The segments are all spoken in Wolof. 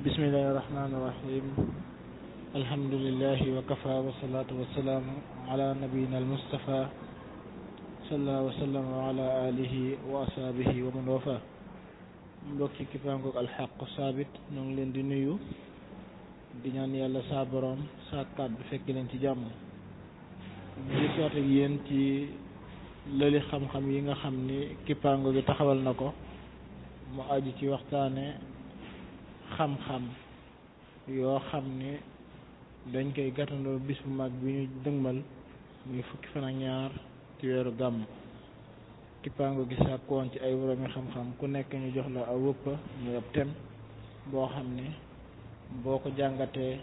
bismillahi rahmaani rahim alhamdulillahi wa kafa wa salaatu wa salaam ala nabiyina al mustafa sallallahu wa sallam wa ala alihi wa ashabihi wa man wafa. mbokki kippaangoog alxaq saabit ñoo ngi leen di nuyu di ñaan yàlla saa borom saa kàddu fekk leen ci jàmm di soot ak yéen ci lëli xam-xam yi nga xam ni kippaango gi taxawal na ko mu aju ci waxtaane xam-xam yoo xam ni dañ koy gàttandoo bis bu mag bi ñu dëgmal muy fukki fan ak ñaar ci weeru gàmm. kippaango gi sàkkoon ci ay woromi xam-xam ku nekk ñu jox la aw wëppa muy ab tem boo xam ni boo ko jàngatee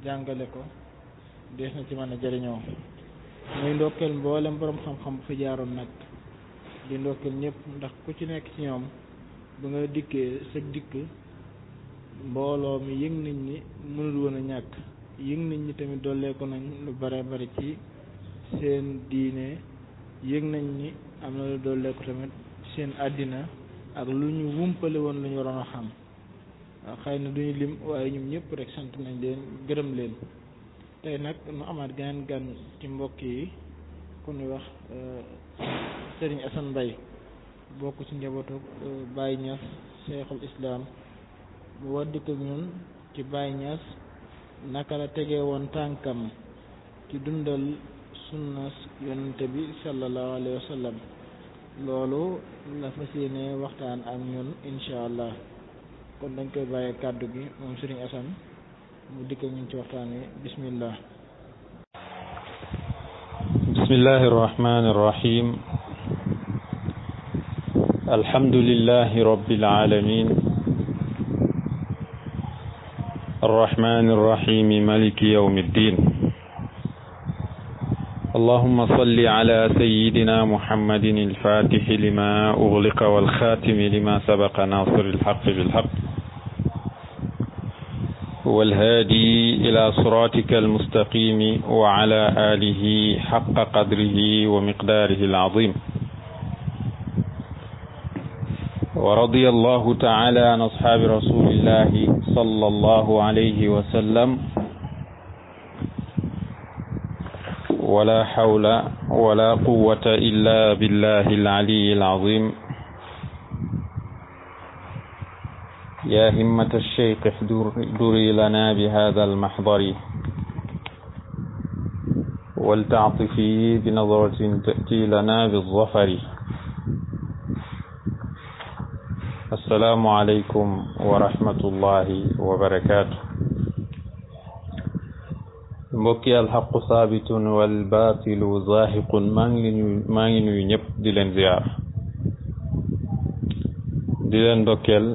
jàngale ko dees na ci mën a jëriñoo. muy ndokkeel mboolem borom xam-xam bu fi jaaroon nag di ndokkeel ñëpp ndax ku ci nekk ci ñoom ba nga dikkee sa dikk mbooloo mi yëg nañ ni mënul woon a ñàkk, yëg nañ ni tamit dolleeku nañ lu bare bari ci seen diine, yëg nañ ni am na lu dolleeku tamit seen àddina ak lu ñu wumpale woon lu ñu waroon a xam. xëy na duñu lim waaye ñoom ñëpp rek sant nañ leen gërëm leen. tey nag nu amaat geneen gan ci mbokk yi ku ñuy wax Serigne Assane Mbaye bokk ci njabootu Baye Niass Cheikhul Islam mu war dikk ak ñun ci Baye Niass naka la tegee woon tànkam ci dundal sunnas yonente bi sallallahu alayhi wa sallam. loolu la fas yéene waxtaan ak ñun incha allah kon dañ koy bàyyee kàddu gi moom Serigne Assane mu dikk ak ñun ci waxtaan wi bismillah. bismillahi irrahmani irrahim alhamdulillahi rabbil alamin arrahmani irrahim maliki yawmi ddin allahumma salli ala sayyidina muhammadin alfatixi lima ughliqa walxatimi lima sabaqa nasiri alxaqi bilxaq والهادي إلى صراطك المستقيم وعلى آله حق قدره ومقداره العظيم ورضي الله تعالى عن أصحاب رسول الله صلى الله عليه وسلم ولا حول ولا قوة إلا بالله العلي العظيم يا همة الشيخ احضري لنا بهذا المحضر ولتعطفي بنظرة تأتي لنا بالظفر. السلام عليكم ورحمة الله وبركاته. mbokki alxaqu saabitun wal baatilu zaahiqun maa ngi nuyu ñëpp di leen ziyaar di leen ndokkeel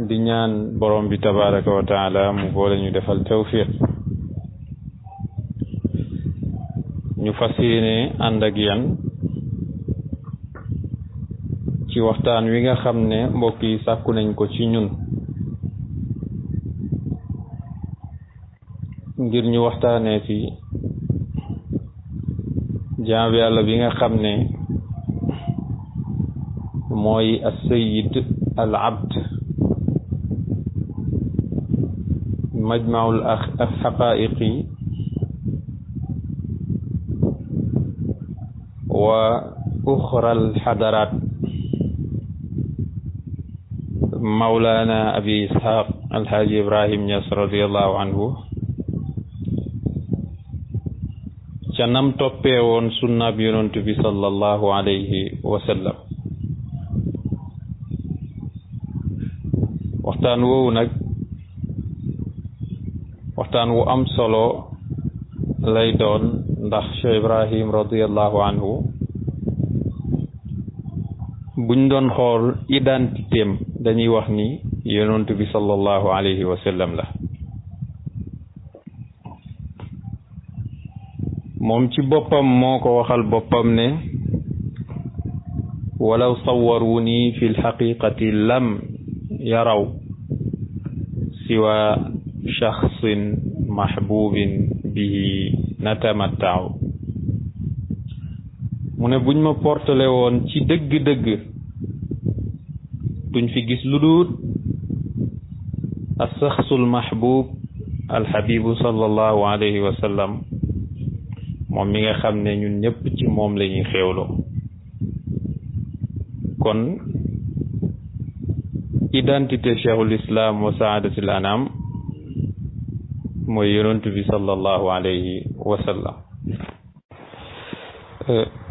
di ñaan borom bi tabaraka wa taala mu boole ñu defal tawfiq ñu fas yéene ànd ak yéen ci waxtaan wi nga xam ne mbokk yi sàkku nañ ko ci ñun ngir ñu waxtaanee ci jaam yàlla bi nga xam ne mooy as-sayyid al-abd majmaul al-xaqaa'iqi wa uxra al-xadaraat mawlaana abi isxaaq alxaaji ibrahim Niass radiyallahu anhu ca nam toppee woon sunnaab yonent bi sallallahu alayhi wa sallam. waxtaan woowu nag waxtaan wu am solo lay doon ndax Cheikh Ibrahim radiyallahu anhu buñ doon xool identité am dañuy wax ni yonent bi sallallahu alayhi wa sallam la. moom ci boppam moo ko waxal boppam ne walaw sawwaruni fi lxaqiqati lam yaraw siwa shaxsin mahbubin bihi natamattaaw. mu ne buñ ma portale woon ci dëgg-dëgg duñ fi gis lu dul الشخص المحبوب الحبيب صلى الله عليه وسلم moom mi nga xam ne ñun ñëpp ci moom la ñuy xéewloo kon identité cheikhul islam wa saadatul anam mooy yonent bi sallallahu alayhi wa sallam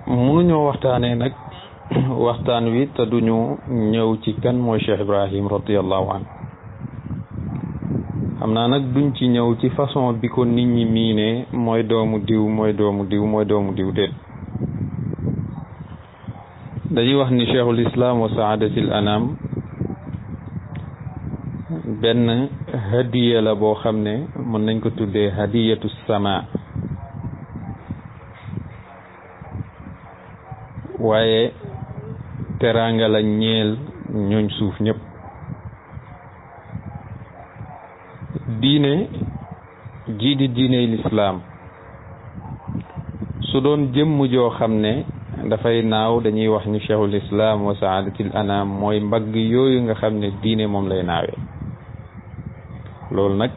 mënuñoo waxtaanee nag waxtaan wi te duñu ñëw ci kan mooy Cheikh Ibrahim radiyallahu anhu xam naa nag duñ ci ñëw ci façon bi ko nit ñi miine mooy doomu diw mooy doomu diw mooy doomu diw déet dañuy wax ni cheikhul islam wa saadatil anam benn hadiya la boo xam ne mën nañ ko tuddee hadiyatu sama waaye teraanga la ñeel ñooñ suuf ñëpp diine jii di diiney lislaam su doon jëmm joo xam ne dafay naaw dañuy wax ni cheikhul islam wa saadatil anam mooy mbagg yooyu nga xam ne diine moom lay naawee loolu nag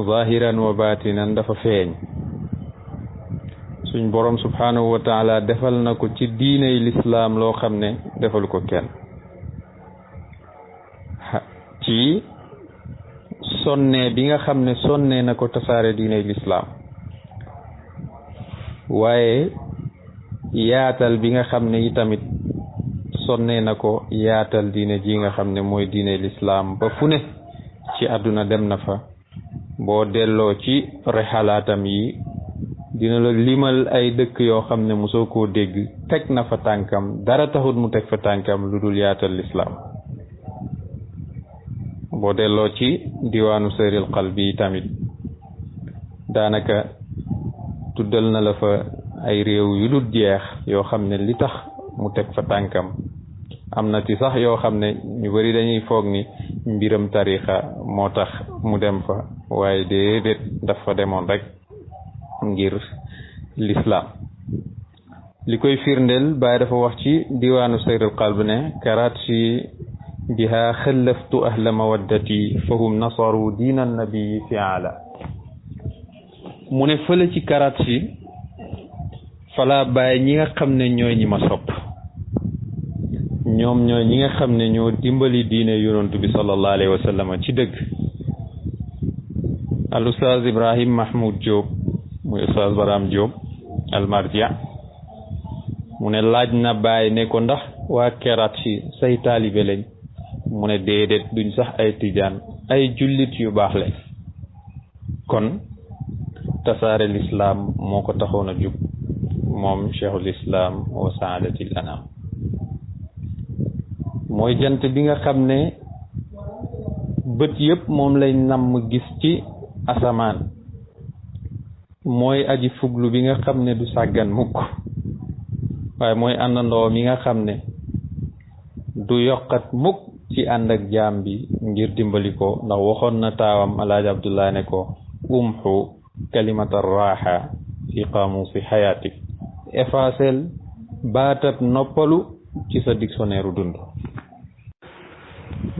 zahiran wa batinan dafa feeñ suñ borom subhanahu wa taala defal na ko ci diiney lislaam loo xam ne defalu ko kenn ci sonne bi nga xam ne sonne na ko tasaare diiney lislaam waaye yaatal bi nga xam ne itamit sonne na ko yaatal diine ji nga xam ne mooy diiney lislaam ba fu ne ci àdduna dem na fa boo delloo ci rexalaatam yi dina la limal ay dëkk yoo xam ne mosoo koo dégg teg na fa tànkam dara taxut mu teg fa tànkam lu dul yaatal lislaam boo delloo ci diwaanu Sayril Qalbi tamit daanaka tuddal na la fa ay réew yu dul jeex yoo xam ne li tax mu teg fa tànkam am na ci sax yoo xam ne ñu bari dañuy foog ni mbiram tarixa moo tax mu dem fa waaye déedéet daf fa demoon rek ngir l'islam li koy firndeel Baay dafa wax ci diwaanu Sayril Qalb ne karaatsi biha xallaftu ahla mawaddati fahum nasaru diina nabii fi ala mu ne fële ci karaatsi fala bàyyi ñi nga xam ne ñooy ñi ma sopp ñoom ñooy ñi nga xam ne ñoo dimbali diine yonent bi sallallahu alayhi wa sallam ci dëgg al ustaaz Ibrahim Mahmoud Diop muy ustaaz Baram Diop al marja mu ne laaj na bàyyi ne ko ndax waa keraat si say taalibe lañ mu ne déedéet duñ sax ay tijaan ay jullit yu baax lañ kon tasaare lislaam moo ko taxoon a jub moom cheikhul islam wa saadatil anam mooy jant bi nga xam ne bët yëpp moom lay namm gis ci asamaan mooy aji fuglu bi nga xam ne du sàggan mukk waaye mooy àndandoo mi nga xam ne du yokkat mukk ci ànd ak jaam bi ngir dimbali ko ndax waxoon na taawam alaaji Abdullah ne ko umxu kalimata raaxa fi qaamusi xayaatik effacel baatab noppalu ci sa dictionnaire dund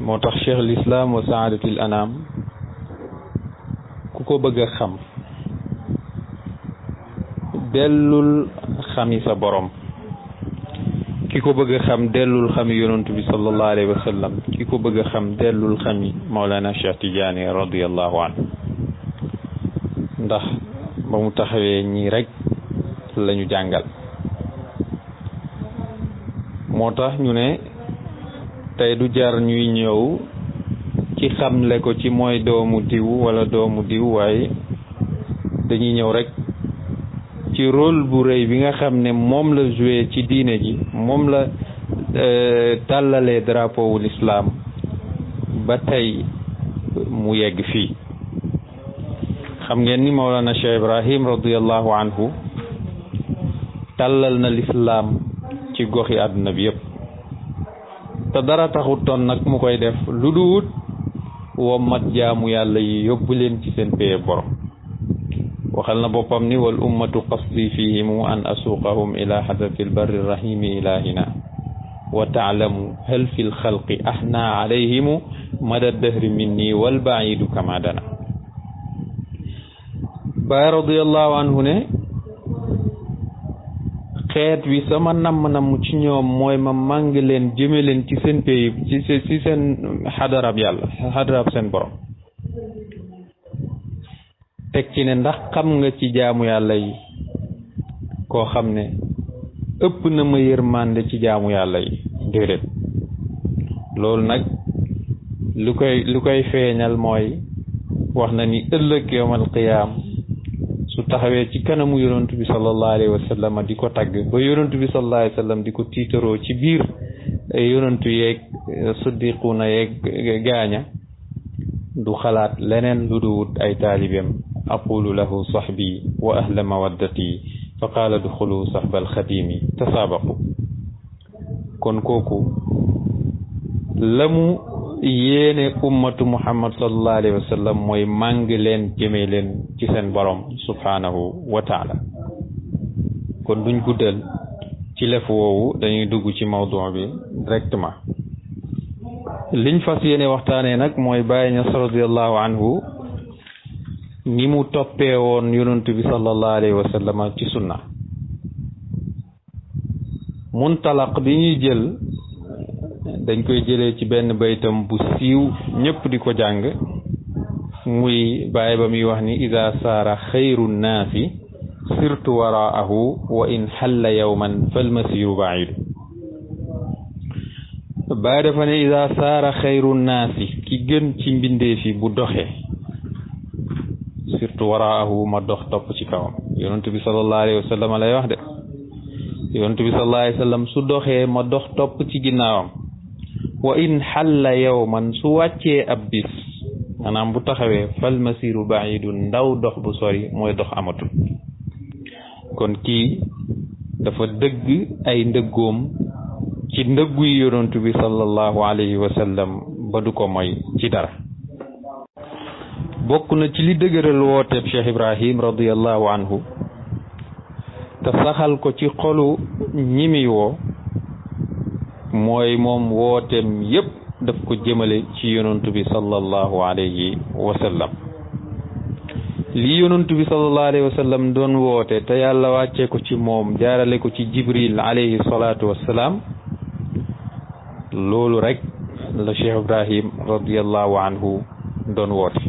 moo tax cheikh l'islam wa saadatil anam ku ko bëgg a xam dellul xami sa borom ki ko bëgg a xam dellul xami yonantu bi sallallahu alayhi wa sallam ki ko bëgg a xam dellul xami Mawlana Cheikh Tidiane radiyallahu anhu ndax ba mu taxawee ñii rek lañu jàngal moo tax ñu ne tey du jar ñuy ñëw ci xamle ko ci mooy doomu diw wala doomu diw waaye dañuy ñëw rek ci rôle bu rëy bi nga xam ne moom la joué ci diine ji moom la tàllalee drapeau wu l'islam ba tey mu yegg fii xam ngeen ni Mawlana Cheikh Ibrahim radiyallahu anhu tàllal na l'islam ci goxi àdduna bi yëpp te dara taxutoon nag mu koy def lu duut wommat jaamu yàlla yi yóbbu leen ci seen paye borom waxal na boppam ni wal ummatu qasdi fihimu an asuqahum ila hadrati albarri rahimi ilahina wa taalamu hal fi lxalqi ahna alayhimu mada dahri minni wal baidu kama dana. Baay radiyallahu anhu ne xeet wi sama namm ci ñoom mooy ma màng leen jëme leen ci seen pays ci seen xadarab yàlla xadarab seen borom. teg ci ne ndax xam nga ci jaamu yàlla yi koo xam ne ëpp na ma yërmande ci jaamu yàlla yi déedéet. loolu nag lu koy feeñal mooy wax na ni ëllëg yawmal qiyaam su taxawee ci kanamu yonent bi sallallahu alayhi wa sallam di ko tagg ba yonent bi sallallahu alayhi wa sallam di ko tiitaroo ci biir yonentu yeeg siddiquuna yeeg gaaña du xalaat leneen lu duwut ay taalibeem aqulu lahu sahbi wa ahla mawaddati fa qaala duxulu sahbal xadimi tasaabaqu. kon kooku la mu yéene ummatu muhammad sallallahu alayhi wa sallam mooy màng leen jëmee leen ci seen borom subhanahu wa taala. kon duñ guddal ci lef woowu dañuy dugg ci mawdu bi directement. liñ fas yéene waxtaanee nag mooy Baay Ñas radiyallahu anhu ni mu toppee woon yonent bi sallallahu alayhi wa sallam ci sunna. muntalaq bi ñuy jël dañ koy jëlee ci benn baytam bu siiw ñëpp di ko jàng muy Baay ba muy wax ni ida saara xayru nnaasi sirtu waraahu wa in xalla yawman falmasiru baidu. Baay dafa ne ida saara xayru nnaasi ki gën ci mbindeefi bu doxee sirtu waraahu ma dox topp ci kawam. yonent bi sallallahu alayhi wa sallam lay wax de. yonent bi sallallahu alayhi wa sallam su doxee ma dox topp ci ginnaawam. wa in xalla yawman su wàccee ab bis maanaam bu taxawee fal masiru baidu ndaw dox bu sori mooy dox amatul. kon kii dafa dëgg ay ndëggoom ci ndëgguy yonent bi sallallahu alayhi wa sallam ba du ko moy ci dara. bokk na ci li dëgëral wooteeb Cheikh Ibrahim radiyallahu anhu te saxal ko ci xolu ñi mi woo mooy moom wooteem yépp daf ko jëmale ci yonent bi sallallahu alayhi wa sallam. li yonent bi sallallahu alayhi wa sallam doon woote te yàlla wàccee ko ci moom jaarale ko ci Jibril alayhi salaatu wassalaam loolu rek la Cheikh Ibrahim radiyallahu anhu doon woote.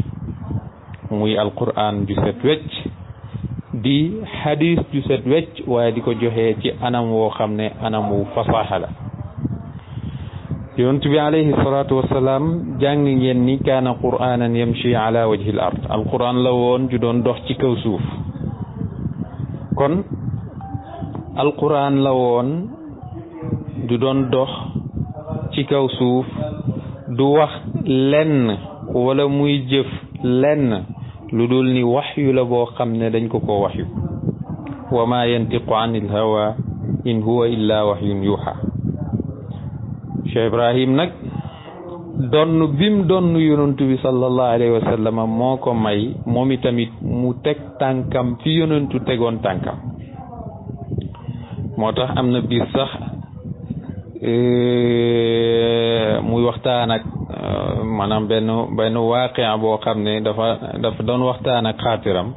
muy alquran ju set wecc di hadis ju set wecc waaye di ko joxee ci anam woo xam ne anam wu fasaxa la. yonent bi alayhi salaatu wassalaam jàng ngeen ni kaana qur'anan yamshi ala wajhi al ard alquran la woon ju doon dox ci kaw suuf. kon alquran la woon du doon dox ci kaw suuf du wax lenn wala muy jëf lenn lu dul ni waxyu la boo xam ne dañ ko waxyu. wa ma yantiqu anil hawa in huwa illa waxyun yuha. Cheikh Ibrahim nag donn bim donn yonent bi sallallahu alayhi wa sallam moo ko may moom itamit mu teg tànkam fi yonentu tegoon tànkam. moo tax am na biir sax muy waxtaan ak maanaam benn waaqia boo xam ne dafa doon waxtaan ak xaatiram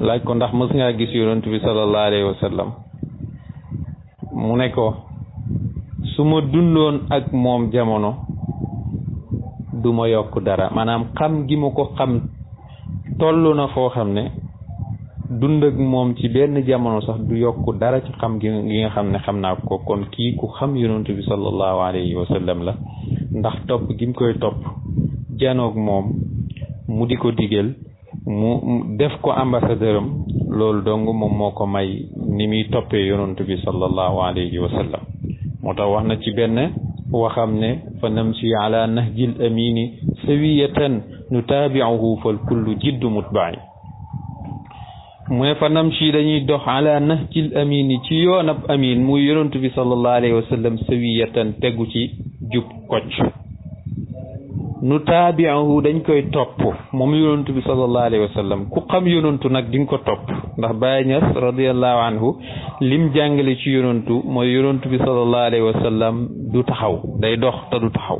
laaj ko ndax mës ngaa gis yonent bi sallallahu alayhi wa sallam mu ne ko su ma dundoon ak moom jamono du ma yokk dara maanaam xam gi ma ko xam toll na foo xam ne dund ak moom ci benn jamono sax du yokk dara ci xam gi nga xam ne xam naa ko. kon kii ku xam yonent bi sallallahu alayhi wa sallam la ndax topp gi mu koy topp janoog moom mu di ko digal mu def ko ambassadeur am loolu dong moom moo ko may ni muy toppee yonent bi sallallahu alayhi wa sallam. moo tax wax na ci benn waxam ne fa namsi ala nahjil amini sawiyatan nutaabi'uhu fal kullu jiddu mutba'i. mu ne fa namsi dañuy dox ala nahjil amini ci yoonab amin muy yonent bi sallallahu alayhi wa sallam sawiyatan tegu ci jub kocc. nutaabi'uhu dañ koy topp moom yonent bi sallallahu alayhi wa sallam. ku xam yonentu nag di nga ko topp ndax Baay Ñas radiyallahu anhu lim jàngale ci yonentu mooy yonentu bi sallallahu alayhi wa sallam du taxaw day dox te du taxaw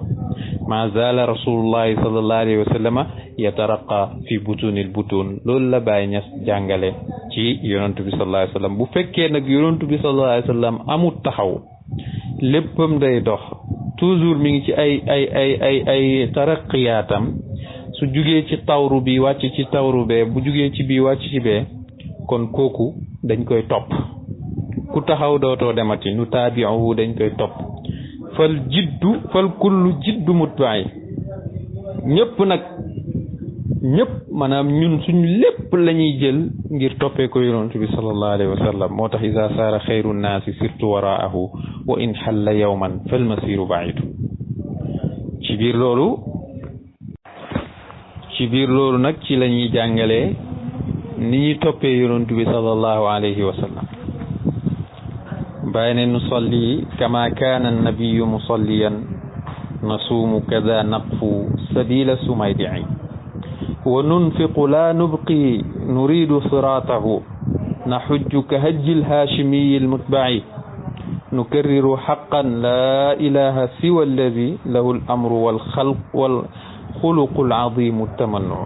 ma zala rasulullahi sallallahu alayhi wa sallama yataraqa fi butunil butun loolu la Baay Ñas jàngale ci yonantu bi sallallahu alayhi wa sallam bu fekkee nag yonantu bi sallallahu alayhi wa sallam amul taxaw léppam day dox toujours mi ngi ci ay taraqiyaatam su jugee ci tawru bi wàcc ci tawru bee bu jugee ci bii wàcc ci bee kon kooku dañ koy topp ku taxaw dootoo demati nu taabi'uhu dañ koy topp fal kullu jiddu mutba'i ñëpp maanaam ñun suñu lépp la ñuy jël ngir toppee ko yonent bi sallallahu alayhi wa sallam moo tax iza saara xayru naasi sirtu waraahu wa in xalla yawman fal masiru ba'idu ci biir loolu nag ci la ñuy jàngalee ni ñuy toppee yonent bi sallallahu alayhi wa sallam bàyyi ne nusalli kama kaana annabiyu musalliyan nasuumu kada naqfu sabila sumaydi'i wa nunfiqu la nubqi nuridu siratahu naxujju ka hajji alhaashimiyi almutbaci nukarriru xaqan la ilaha siwa alladi lahu alamru walxuluqu alcazimu tamannu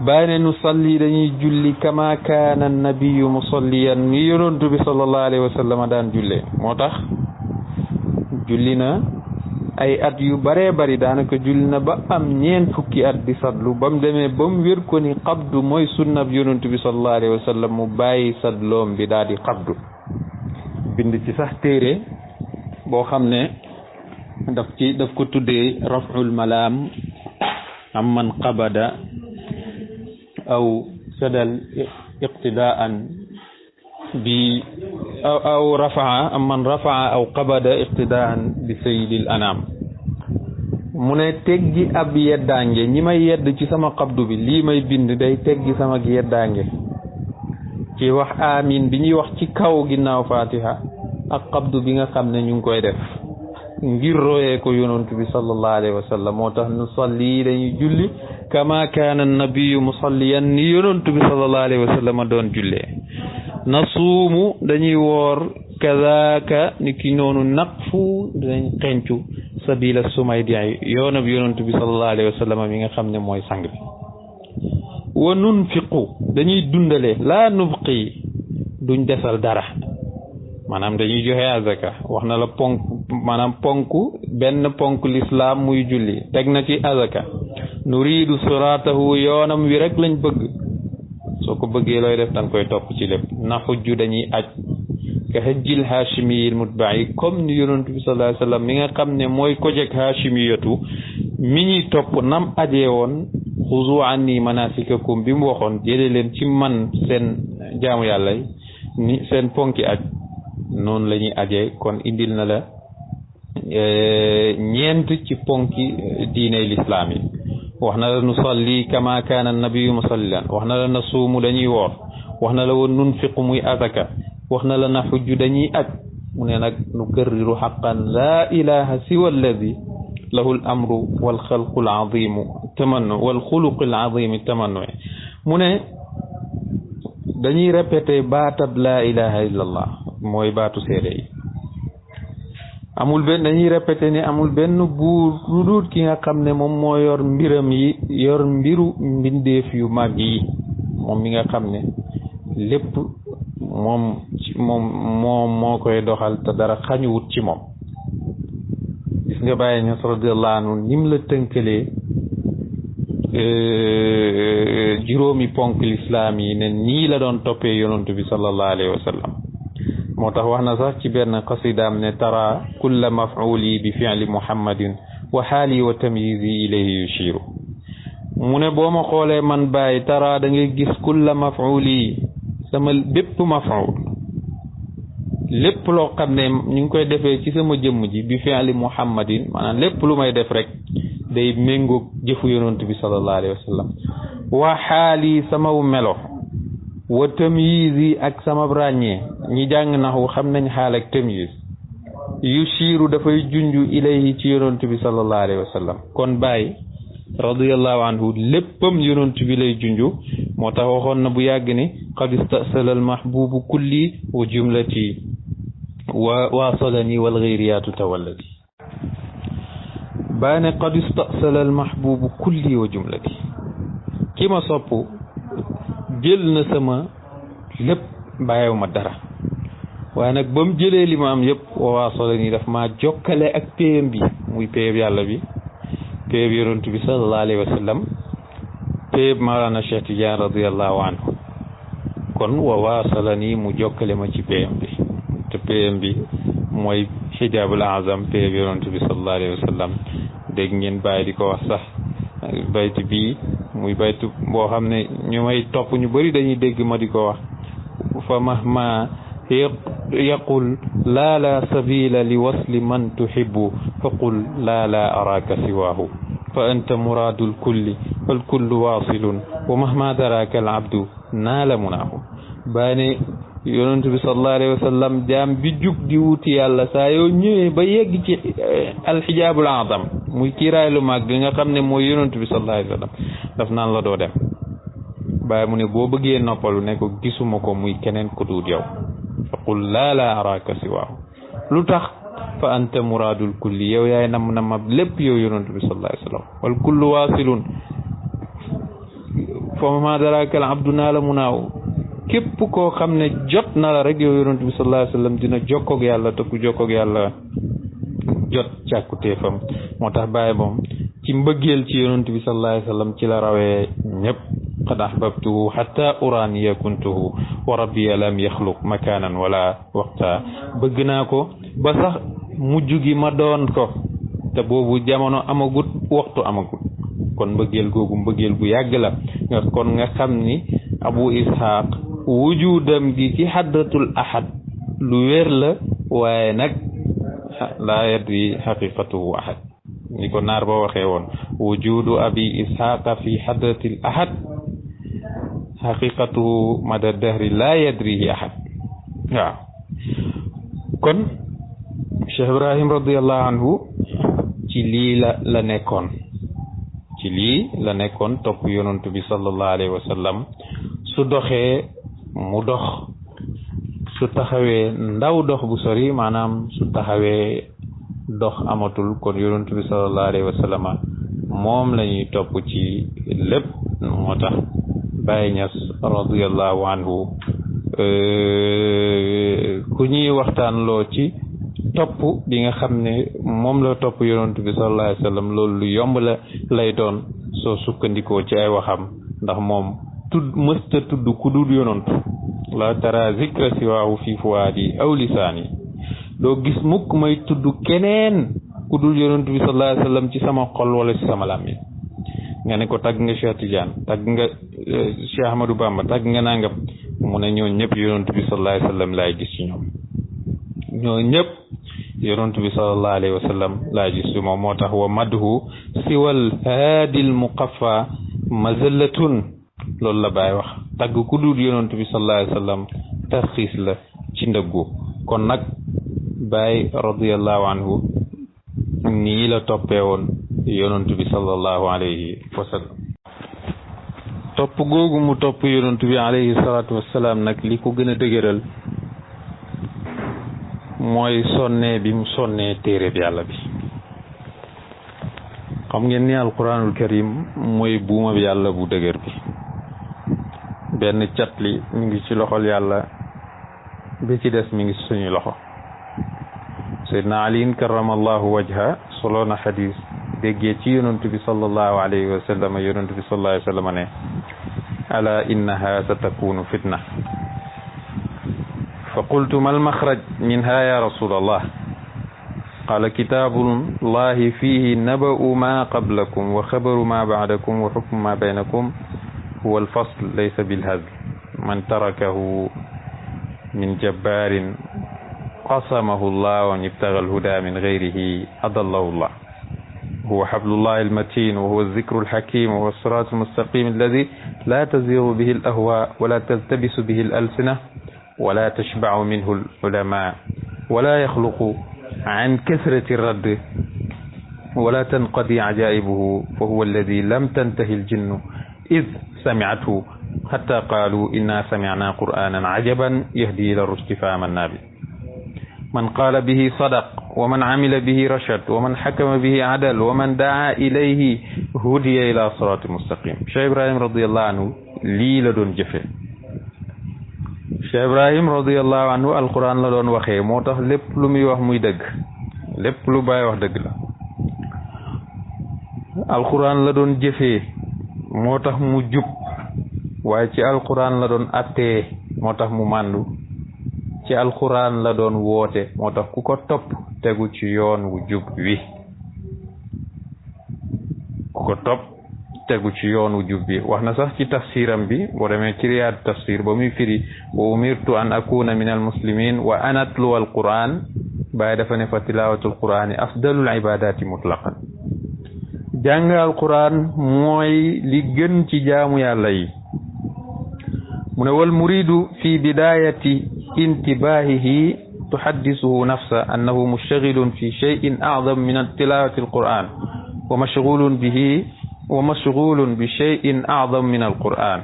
bàyyi ne nusalli dañuy julli kama kaana annabiyu musalliyan ni yonent bi sallallahu alayhi wa sallam daan jullee moo tax julli na ay at yu baree bari daanaka julli na ba am 4 fukki at di sadlu ba mu demee ba mu wér ko ni xabdu mooy sunnab yonent bi sallallahu alayhi wa sallam mu bàyyi sadloom bi daal di xabdu bind ci sax téere boo xam ne daf ko tuddee raf'ul malaam amman qabada aw sadal iqtidaan bi aw rafaa amman rafaa aw qabada iqtidaan bi sayyidil anam mu ne teggi ab yeddaange ñi may yedd ci sama xabdu bi lii may bind day teggi sama yeddaange ci wax amin bi ñuy wax ci kaw ginnaaw fatiha ak xabdu bi nga xam ne ñu ngi koy def ngir royee ko yonent bi sallallahu alayhi wa sallam moo tax nu salli dañuy julli kama kaana nabiyu musalliyan ni yonent bi sallallahu alayhi wa sallam doon jullee nasuumu dañuy woor kadaaka ni ki noonu naqfu dañ xencu sabila sumaydi yoonab yonent bi sallallahu alayhi wa sallam mi nga xam ne mooy sang bi wa nunfiqu dañuy dundale laa nubqi duñ desal dara maanaam dañuy joxe azaka wax na la ponk benn ponk lislaam muy julli teg na ci azaka nuriidu siraatahu yoonam wi rek lañ bëgg soo ko bëggee looy def danga koy topp ci lépp na xujju dañuy aj ka hajjil haashimiyil mutba'i comme ni yonent bi sallallahu alayhi wa sallam mi nga xam ne mooy ko jeg haashimiyatu mi ñuy topp nam ajee woon xuzu anni manasikakum bi mu waxoon jëlee leen ci man seen jaamu yàlla ni seen ponki aj noonu la ñuy ajee kon indil na la 4 ci ponki diiney lislaam yi wax na la nusalli kama kaana nabiyu musalliyan wax na la nasuumu dañuy woor wax na la wa nunfiqu muy azaka wax na la na xujju dañuy aj mu ne nag nukarriru xaqan laa ilaha siwa alladi lahu al amru wal xalqu al azimu tamannu wal xuluqu al azimi tamannu mu ne dañuy répété baatab laa ilaha illa allah mooy baatu seede yi dañuy répété ni amul benn buur lu dul ki nga xam ne moom moo yor mbiram yi yor mbiru mbindeef yu mag yi moom mi nga xam ne lépp moom moo koy doxal te dara xañuwut ci moom gis nga Baay Ñas radiyallahu anhu nim la tënkalee juróomi ponk lislaam yi ne nii la doon toppee yonent bi sallallahu alayhi wa sallam moo tax wax na sax ci benn qasidaam ne tara kulla maf'uli bi fi'li muhammadin wa xaali wa tamyizi ilayhi yushiru mu ne boo ma xoolee man Baay tara da ngay gis kulla maf'uli sama bépp maf'ul lépp loo xam ne ñu ngi koy defee ci sama jëmm ji bi fi'li muhammadin maanaam lépp lu may def rek day méngoog jëfu yonent bi sallallahu alayhi wa sallam wa xaali sama melo wa tamyizi ak sama ràññee ñi jàng naxu xam nañ xaal ak tamyiz yushiru dafay junju ilayhi ci yonent bi sallallahu alayhi wa sallam kon Baay radiyallahu anhu léppam yonent bi lay junju moo tax waxoon na bu yàgg ni qad istasala al mahbubu kulli wa jumlati wa wasalani wal ghayriyatu tawallati baane qad istasala al mahbubu kulli wa jumlati ki ma sopp jël na sama lépp bàyyiw ma dara waaye nag ba mu jëlee li ma am yëpp wawaasala nii daf maa jokkale ak péyam bi muy péyab yàlla bi péyab yonent bi sallallahu alayhi wa sallam péyab Mawlana Cheikh Tidiane radiallahu anhu kon wawaasala nii mu jokkale ma ci péyam bi te péyam bi mooy xijaabul azam péyab yonent bi sallallahu alayhi wa sallam dégg ngeen bàyyi di ko wax sax baytu bii muy baytu boo xam ne ñu may topp ñu bëri dañuy dégg ma di ko wax fa mahma yaqul laa la sabila li wasli man tuhibbu fa qul laa la araka siwaahu fa anta muraadul kulli fal kullu waasilun wa mahma daraka al abdu naala munaahu baane yonent bi sallallahu alayhi wa sallam jaam bi jug di wuti yàlla saa yoo ñëwee ba yegg ci alxijaabul azam muy kiiraay lu mag nga xam ne mooy yonent bi sallallahu alayhi wa sallam daf naan la doo dem bàyyi mu ne boo bëggee noppalu ne ko gisuma ko muy keneen ku dul yow fa qul laa la araka siwaahu lu tax fa anta muraadul kulli yow yaay nam na ma lépp yow yonent bi sallallahu alayhi wa sallam wal kullu waasilun fa ma daraka al abdu naala munaaw képp koo xam ne jot na la rek yow yonent bi sallallahu alayhi wa sallam dina jokkoog yàlla te ku jokkoog yàlla jot càkkutéefam moo tax bàyyi moom ci mbëggeel ci yonent bi sallallahu alayhi wa sallam ci la rawee ñëpp qad ahbabtuhu hatta uraniya kuntuhu wa rabbi lam yaxluq makanan wala waqta bëgg naa ko ba sax mujj gi ma doon ko te boobu jamono amagut waxtu amagut kon mbëggeel googu mbëggeel gu yàgg la kon nga xam ni Abu Ishaq wujudam gi ci hadratul ahad lu wér la waaye nag laa yadri haqiqatuhu ahad ni ko naar ba waxee woon wujudu abi ishaqa fi hadratil ahad haqiqatuhu mada dahri laa yadrihi ahad waaw kon Cheikh Ibrahim radiallahu anhu ci lii la nekkoon ci lii la nekkoon topp yonent bi sallallahu alayhi wa sallam su doxee mu dox su taxawee ndaw dox bu sori maanaam su taxawee dox amatul kon yonent bi sallallahu alayhi wa sallam moom la ñuy topp ci lépp moo tax Baye Niass radiyallahu anhu ku ñuy waxtaan loo ci topp bi nga xam ne moom la topp yonent bi sallallahu alayhi wa sallam loolu lu yomb la lay doon soo sukkandikoo ci ay waxam ndax moom mësta tudd ku dul yonent la tara zikra siwaahu fi fuwaadi aw lisaani doo gis mukk may tudd keneen ku dul yonent bi sallallahu alayhi wa sallam ci sama xol wala ci sama làmmiñ nga ne ko tagg nga Cheikh Tidiane tagg nga Cheikh Ahmadou Bamba tagg nga nangam mu ne ñoo ñëpp yonent bi sallallahu alayhi wa sallam laay gis ci ñoom ñoo ñëpp yonent bi sallallahu alayhi wa sallam laay gis ci moom moo tax wa madhu siwal haadil muqaffa mazallatun loolu la Baay wax tagg ku dul yonent bi sallallahu alayhi wa sallam tarxiis la ci ndëggu kon nag Baay radiyallahu anhu nii la toppee woon yonent bi sallallahu alayhi wa sallam topp googu mu topp yonent bi alayhi salaatu wassalaam nag li ko gën a dëgëral mooy sonnee bi mu sonnee téere bi yàlla bi xam ngeen ni alquranul karim mooy buuma bi yàlla bu dëgër bi benn cat li mi ngi ci loxol yàlla bi ci des mi ngi ci suñu loxo Seydina Ali karamallahu wajha solo na xadis déggee ci yonent bi sallallahu alayhi wa sallam yonent bi sallallahu alayhi wa sallam ne ala innaha satakunu fitna fa qultu mal maxraj minha ya rasulallah qala kitabullahi fihi naba'u ma qablakum wa xabaru ma ba'dakum wa xukmu ma baynakum huwa alfasl laysa bilhazl man tarakahu min jabbarin qasamahu llah wa ibtaga alhuda min gayrihi adallahu llah huwa hablullahi almatin wa huwa alzikru alhakim wa huwa alsiratu almustaqim alladi la tazigu bihi alahwa wala taltabisu bihi alalsina wala tashbacu minhu alulama wala yaxluqu an kasrati alradd wala tanqadi ajaibuhu fa huwa alladi lam tantahi aljinnu id samicathu xatta qaalu inna samicna qur'anan cajaban yahdi ila rushdi fa amanna bi man qaala bihi sadaq wa man amila bihi rachad wa man xakama bihi adal wa man daa ilayhi hudiya ila sirati mustaqim. Cheikh Ibrahim radiallahu anhu lii la doon jëfe. Cheikh Ibrahim radiallahu anhu alquran la doon waxee, moo tax lépp lu muy wax muy dëgg, lépp lu Baay wax dëgg la. alquran la doon jëfee, moo tax mu jub, waaye ci alquran la doon attee, moo tax mu màndu. ci alquran la doon woote, moo tax ku ko topp tegu ci yoon wu jub wi. ku ko topp tegu ci yoon wu jub bi. wax na sax ci tafsiram bi boo demee ci Riyaad tafsir ba muy firi wa umirtu an akuna min al muslimin wa an atluwa al quran, Baay dafa ne fa tilawatul qurani afdalul ibadati mutlaqan. jàng alquran mooy li gën ci jaamu yàlla yi. mu ne wal muridu fi bidayati intibahihi tuhaddisuhu nafsa annahu mushtaghilun fi shay'in a'zam min tilawati alquran wa mashghulun bihi wa mashghulun bi shay'in a'zam min alquran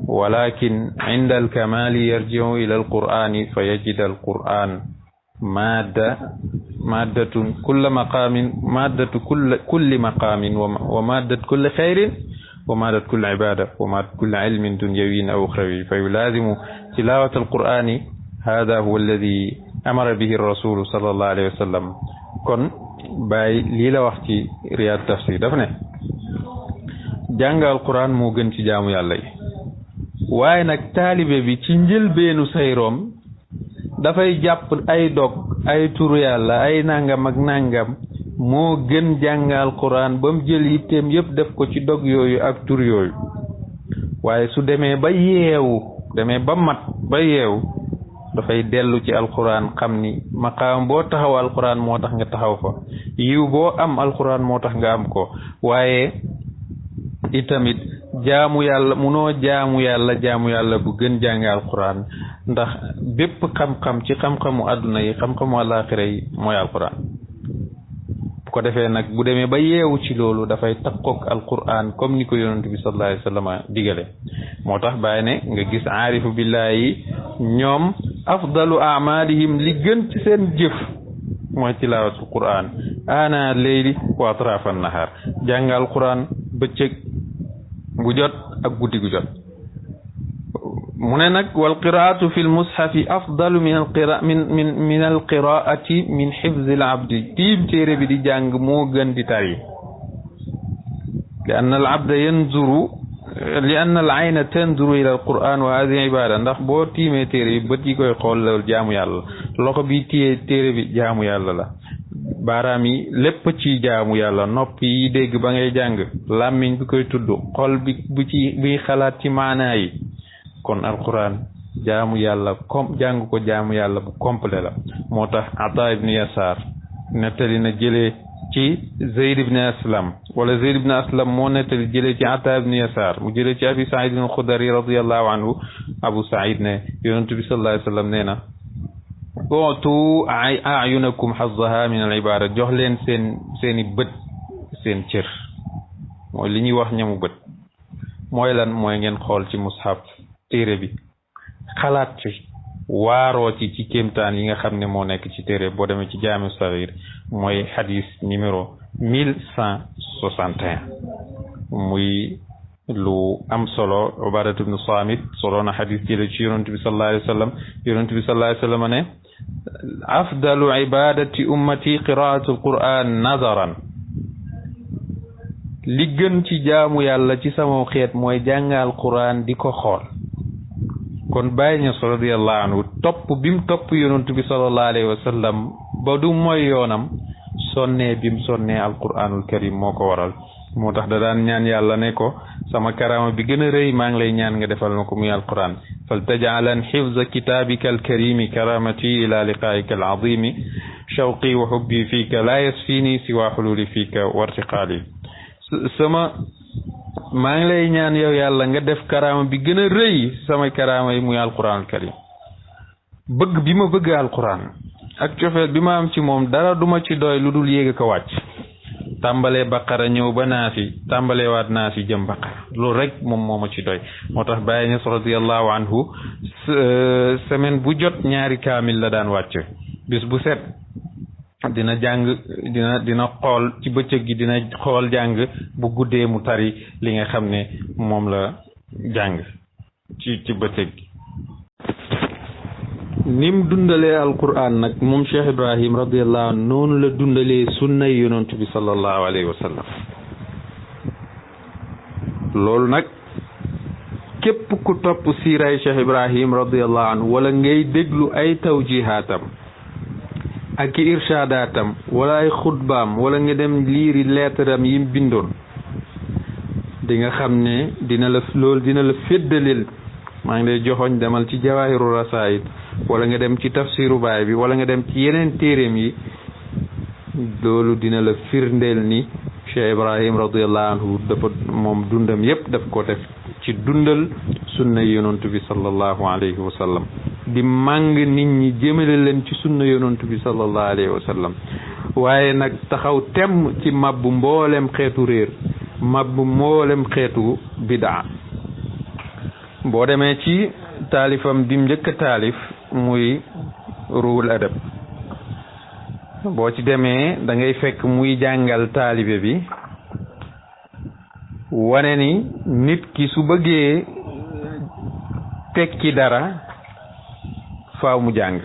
walakin 'inda alkamali yarji'u ila alqurani fayajid alquran maddatu kulli maqamin wa maddat kulli khairin wa maddat kulli ibada wa maddat kulli ilmin dunyawiyyin aw ukhrawi fayulazimu tilawat alqurani. hada huwa alladi amara bihi rasulu sallallahu alayhi wa sallam. kon Baay lii la wax ci Riyaad tafsir dafa ne jàng alquran moo gën ci jaamu yàlla yi, waaye nag taalibe bi ci njëlbeenu sayroom dafay jàpp ay dog ay turu yàlla ay nangam ak nangam moo gën jàng alquran ba mu jël yitteem yëpp def ko ci dog yooyu ak tur yooyu. waaye su demee ba yeewu, demee ba mat ba yeewu, dafay dellu ci alquran xam ni maqaam boo taxaw alquran moo tax nga taxaw fa, yiw boo am alquran moo tax nga am ko. waaye itamit jaamu yàlla munoo jaamu yàlla bu gën jàng alquran, ndax bépp xam-xam ci xam-xamu àdduna yi, xam-xamu àllaaxira yi mooy alquran. bu ko defee nag bu demee ba yeewu ci loolu dafay takkook alquran comme ni ko yonent bi sallallahu alayhi wa sallam digale. moo tax Baay ne nga gis aarifu billahi ñoom afdalu amalihim li gën ci seen jëf mooy tilaawatul quran ana leyli wa atrafa nahar. jàng alquran bëccëg gu jot ak guddi gu jot. mu ne nag wal qiraatu fi lmushafi afdalu min alqiraati min xifzi al abdi. tiim téere bi di jàng moo gën di tari. li anna al abda yanzuru li anna al ayna tanzuru ila al quran wa hadihi ibada. ndax boo tiimee téere bi bët yi koy xool loolu jaamu yàlla. loxo bi téye téere bi jaamu yàlla la. baaraam yi lépp ci jaamu yàlla. nopp yi dégg ba ngay jàng, làmmiñ bi koy tudd, xol bi buy xalaat ci maanaa yi. kon alquran jaamu yàlla jàng ko jaamu yàlla bu complet la. moo tax Ata ibn Yasar nettali na jëlee ci Zayd ibn Aslam, wala Zayd ibn Aslam moo nettali jëlee ci Ata ibn Yasar, mu jëlee ci Abi Saïd al-Khudri radiyallahu anhu. Abu Saïd ne yonent bi sallallahu alayhi wa sallam nee na utu ayunakum hazzaha min al ibada. jox leen seeni bët seen cër, mooy li ñuy wax ñamu bët. mooy lan? mooy ngeen xool ci mushaf téere bi, xalaat ci, waaroo ci kéemtaan yi nga xam ne moo nekk ci téere. boo demee ci Jaami Saxiir mooy hadis numéro 1161. muy lu am solo. Ubaadatu ibnu Saamit solo na hadis jële ci yonent bi sallallahu alayhi wa sallam. yonent bi sallallahu alayhi wa sallam ne afdalu ibadati ummati qiraatu alquran nazaran. li gën ci jaamu yàlla ci sama xeet mooy jàngal quran di ko xool. kon Baay Ñas radiyallahu anhu topp bi mu topp yonent bi sallallahu alayhi wa sallam ba du mooy yoonam, sonnee bi mu sonnee alquranul karim moo ko waral. moo tax da daan ñaan yàlla ne ko sama karama bi gën a rëy maa ngi lay ñaan nga defal ma ko muy alquran. fal taj'alan xifza kitabika alkarimi karamati ila liqaika alazimi shawqi wa hubbi fika la yasfini siwa xululi fika wartiqaali. maa ngi lay ñaan yow yàlla nga def karama bi gën a rëy samay karama yi muy alquran alkarim. bëgg bi ma bëgg alquran ak cofeel bi ma am ci moom dara duma ci doy lu dul yéeg ko wàcc. tàmbalee baqara ñëw ba naasi, tàmbalee waat naasi jëm baqara, loolu rek moom moo ma ci doy. moo tax Baay Ñas radiyallahu anhu semaine bu jot ñaari kaamil la daan wàcc. bis bu set dina jàng dina xool ci bëccëg gi dina xool jàng bu guddee mu tari li nga xam ne moom la jàng ci bëccëg gi. nim dundalee alquran nag moom Cheikh Ibrahim radiyallahu anhu noonu la dundalee sunnay yonent bi sallallahu alayhi wa sallam. loolu nag képp ku topp siiray Cheikh Ibrahim radiyallahu anhu wala ngay déglu ay tawjihaatam ak i irshadaatam wala ay xutbaam wala nga dem liiri leetaram yim bindoon di nga xam ne dina la féddalil. maa ngi lay joxoñ demal ci jawaahiru rasaayid wala nga dem ci tafsiru baay bi wala nga dem ci yeneen téeréem yi. loolu dina la firndeel ni Cheikh Ibrahim radiyallahu anhu dafa moom dundam yépp daf ko def ci dundal sunna yonent bi sallallahu alayhi wa sallam di màng nit ñi jëmale leen ci sunna yonent bi sallallahu alayhi wa sallam waaye nag taxaw temm ci mabbu mboolem xeetu réer mabbu mboolem xeetu bidaa. boo demee ci taalifam bi njëkk a taalif muy ruhul adab boo ci demee da ngay fekk muy jàngal taalibe bi wane ni nit ki su bëggee tekki dara faaw mu jàng.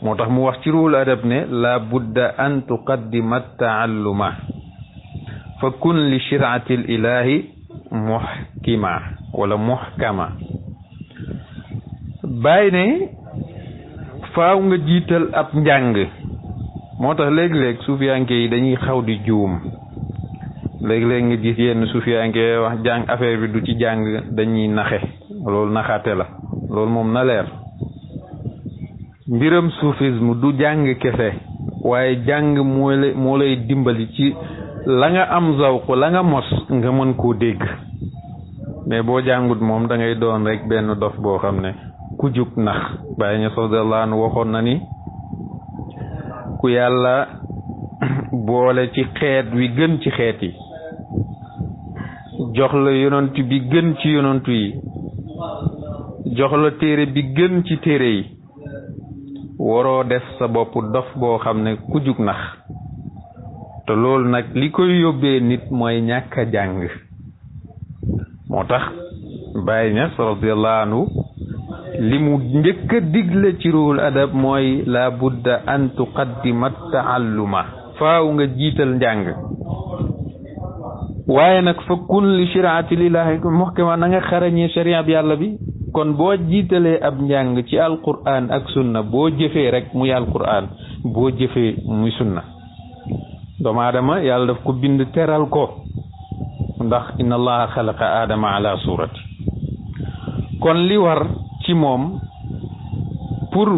moo tax mu wax ci ruhul adab ne la budda an tuqaddima taalluma fa kun li shiraati l ilahi muhkima wala muhkama. bàyyi ne faaw nga jiital ab njàng. moo tax léeg-léeg suufiyanke yi dañuy xaw di juum léeg-léeg nga gis yenn suufiyanke wax jàng affaire bi du ci jàng dañuy naxe loolu naxaate la. loolu moom na leer mbiram soufisme du jàng kese waaye jàng moo lay dimbali ci la nga am zawq la nga mos nga mën koo dégg. mais boo jàngut moom da ngay doon rek benn dof boo xam ne ku jug nax. Baay Ñas radiyallahu anhu waxoon na ni ku yàlla boole ci xeet wi gën ci xeet yi jox la yonent bi gën ci yonent yi jox la téere bi gën ci téere yi waroo def sa bopp dof boo xam ne ku jug nax. te loolu nag li koy yóbbee nit mooy ñàkk a jàng. moo tax Baay Ñas radiyallahu anhu li mu njëkk a digle ci ruhul adab mooy la budda an tuqaddima taalluma faaw nga jiital njàng. waaye nag fa kun li shiraati lillahi muhkama na nga xarañee sharia bi yàlla bi. kon boo jiitalee ab njàng ci alquran ak sunna boo jëfee rek muy alquran boo jëfee muy sunna. doomu aadama yàlla daf ko bind teral ko ndax inna allaha xalaqa aadama ala surati. kon li war ci moom pour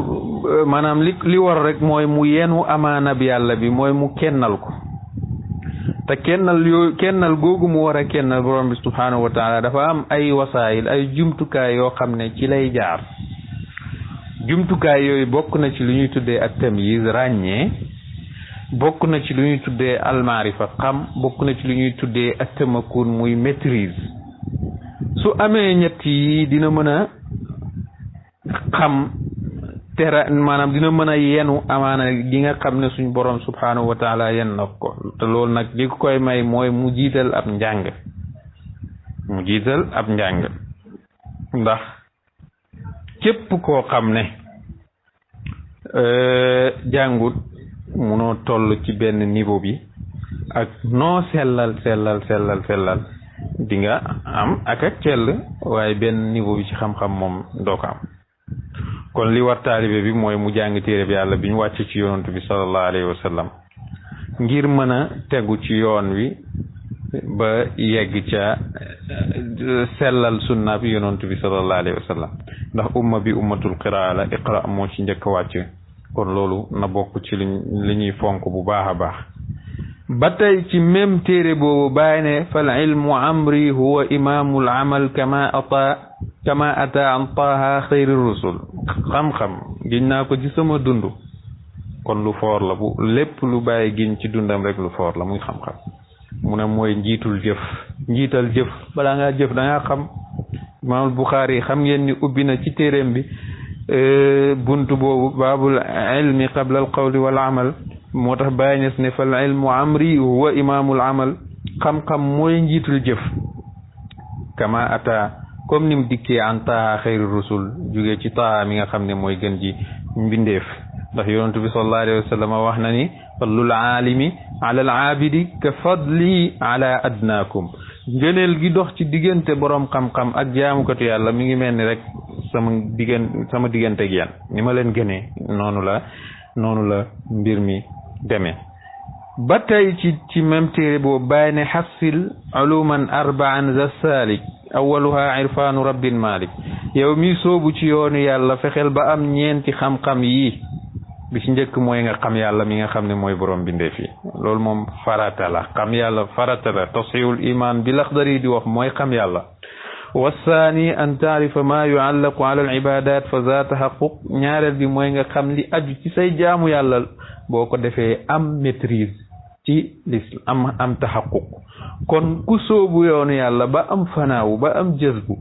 maanaam li war rek mooy mu yenu amaana bi yàlla bi mooy mu kennal ko. te kennal googu mu war a kennal borom bi subhanahu wa taala dafa am ay wasaayil ay jumtukaay yoo xam ne ci lay jaar. jumtukaay yooyu bokk na ci lu ñuy tuddee ak tamyiz ràññee. bokk na ci lu ñuy tuddee almaarifa xam. bokk na ci lu ñuy tuddee ak tamakun muy maîtrise. su amee ñett yi dina mën a xam maanaam dina mën a yenu amaana gi nga xam ne suñ borom subhanahu wa taala yen na ko. te loolu nag li ko koy may mooy mu jiital ab njàng. ndax képp koo xam ne jàngut munoo toll ci benn niveau bi ak noo sellal di nga am ak cell waaye benn niveau bi ci xam-xam moom doo ko am. kon li war taalibe bi mooy mu jàng téere bi yàlla bi ñu wàcce ci yonent bi sallallahu alayhi wa sallam ngir mën a tegu ci yoon wi ba yegg ca sellal sunna bi yonent bi sallallahu alayhi wa sallam. ndax umma bi ummatul qiraa la iqra moo ci njëkk a wàcc. kon loolu na bokk ci li ñuy fonk bu baax a baax. ba tey ci même téere boobu bàyyi ne fal ilmu amri huwa imaamul amal kama ata an taaha xayri rusul. xam-xam giñ naa ko ci sama dund. kon lu foor la bu lépp lu bàyyi giñ ci dundam rek lu foor la muy xam-xam. mu ne mooy njiital jëf balaa ngaa jëf da ngaa xam. imaamul Buxaari xam ngeen ni ubbi na ci téereem bi buntu boobu baabul ilmi qabla al qawli wal amal moo tax Baay Ñas ne fal ilmu amri huwa imaamul amal xam-xam mooy njiitul jëf kama ata comme ni mu dikkee an taha xayru rusul jógee ci taha mi nga xam ne mooy gën ji mbindeef ndax yonentu bi sallallahu alayhi wa sallam wax na ni fadlul aalimi ala al aabidi ka fadli ala adnaakum ngëneel gi dox ci diggante borom xam-xam ak jaamukatu yàlla mi ngi mel ni rek sama diggante ak yéen ni ma leen gënee noonu la mbir mi demee ba tey ci même téere boobu bàyyi ne xassil uluman arbaan za salik awaluha irfaanu rabbin malik yow mi soobu ci yoonu yàlla fexeel ba am ñeenti xam-xam yi bi ci njëkk mooy nga xam yàlla mi nga xam ne mooy borom bindee fii loolu moom farata la xam yàlla farata la tasxiwul iman bi Laxdari di wax mooy xam yàlla wasaani an taarifa ma yuallaqu ala al ibadat fa za taxaquq ñaareel bi mooy nga xam li aju ci say jaamu yàlla boo ko defee am maîtrise ci l'islam am taxaquq kon ku soobu yoonu yàlla ba am fanaawu ba am jëzbu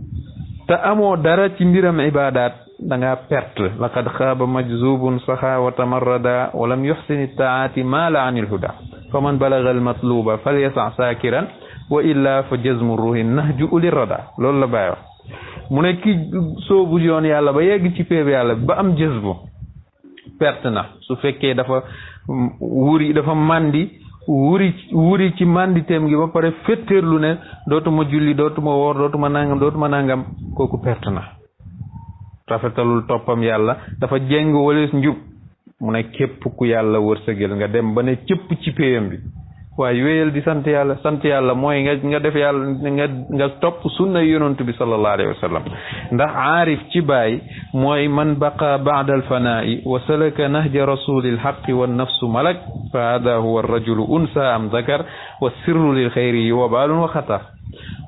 te amoo dara ci mbiram ibadat da ngaa perte laqad xaaba majzubun saxa wa tamarrada wa lam yuxsini taati maala an ilhuda fa man balaga almatluba falyasa saakiran wa illa fa jazmu ruhi nahju uli rada loolu la bàyyi wax mu ne ki soobu yoon yàlla ba yegg ci péeb yàlla ba am jazbu perte na su fekkee dafa mandi wuri ci manditeem gi ba pare fetteerlu ne dootuma julli dootuma woor dootuma nangam kooku perte na rafetalul toppam yàlla dafa jéng walees njub mu ne képp ku yàlla wërsëgal nga dem ba ne cëpp ci péyam bi waaye wéyal di sant yàlla mooy nga def yàlla nga topp sunna yonent bi sallallahu alayhi wa sallam ndax aarif ci baay mooy man baqa ba'da alfanaa'i wa salaka nahja rasulil haqqi wan nafsu malak fa hada huwa arrajulu unsa am zakar wa sirru lil xayri wa baalun wa xatar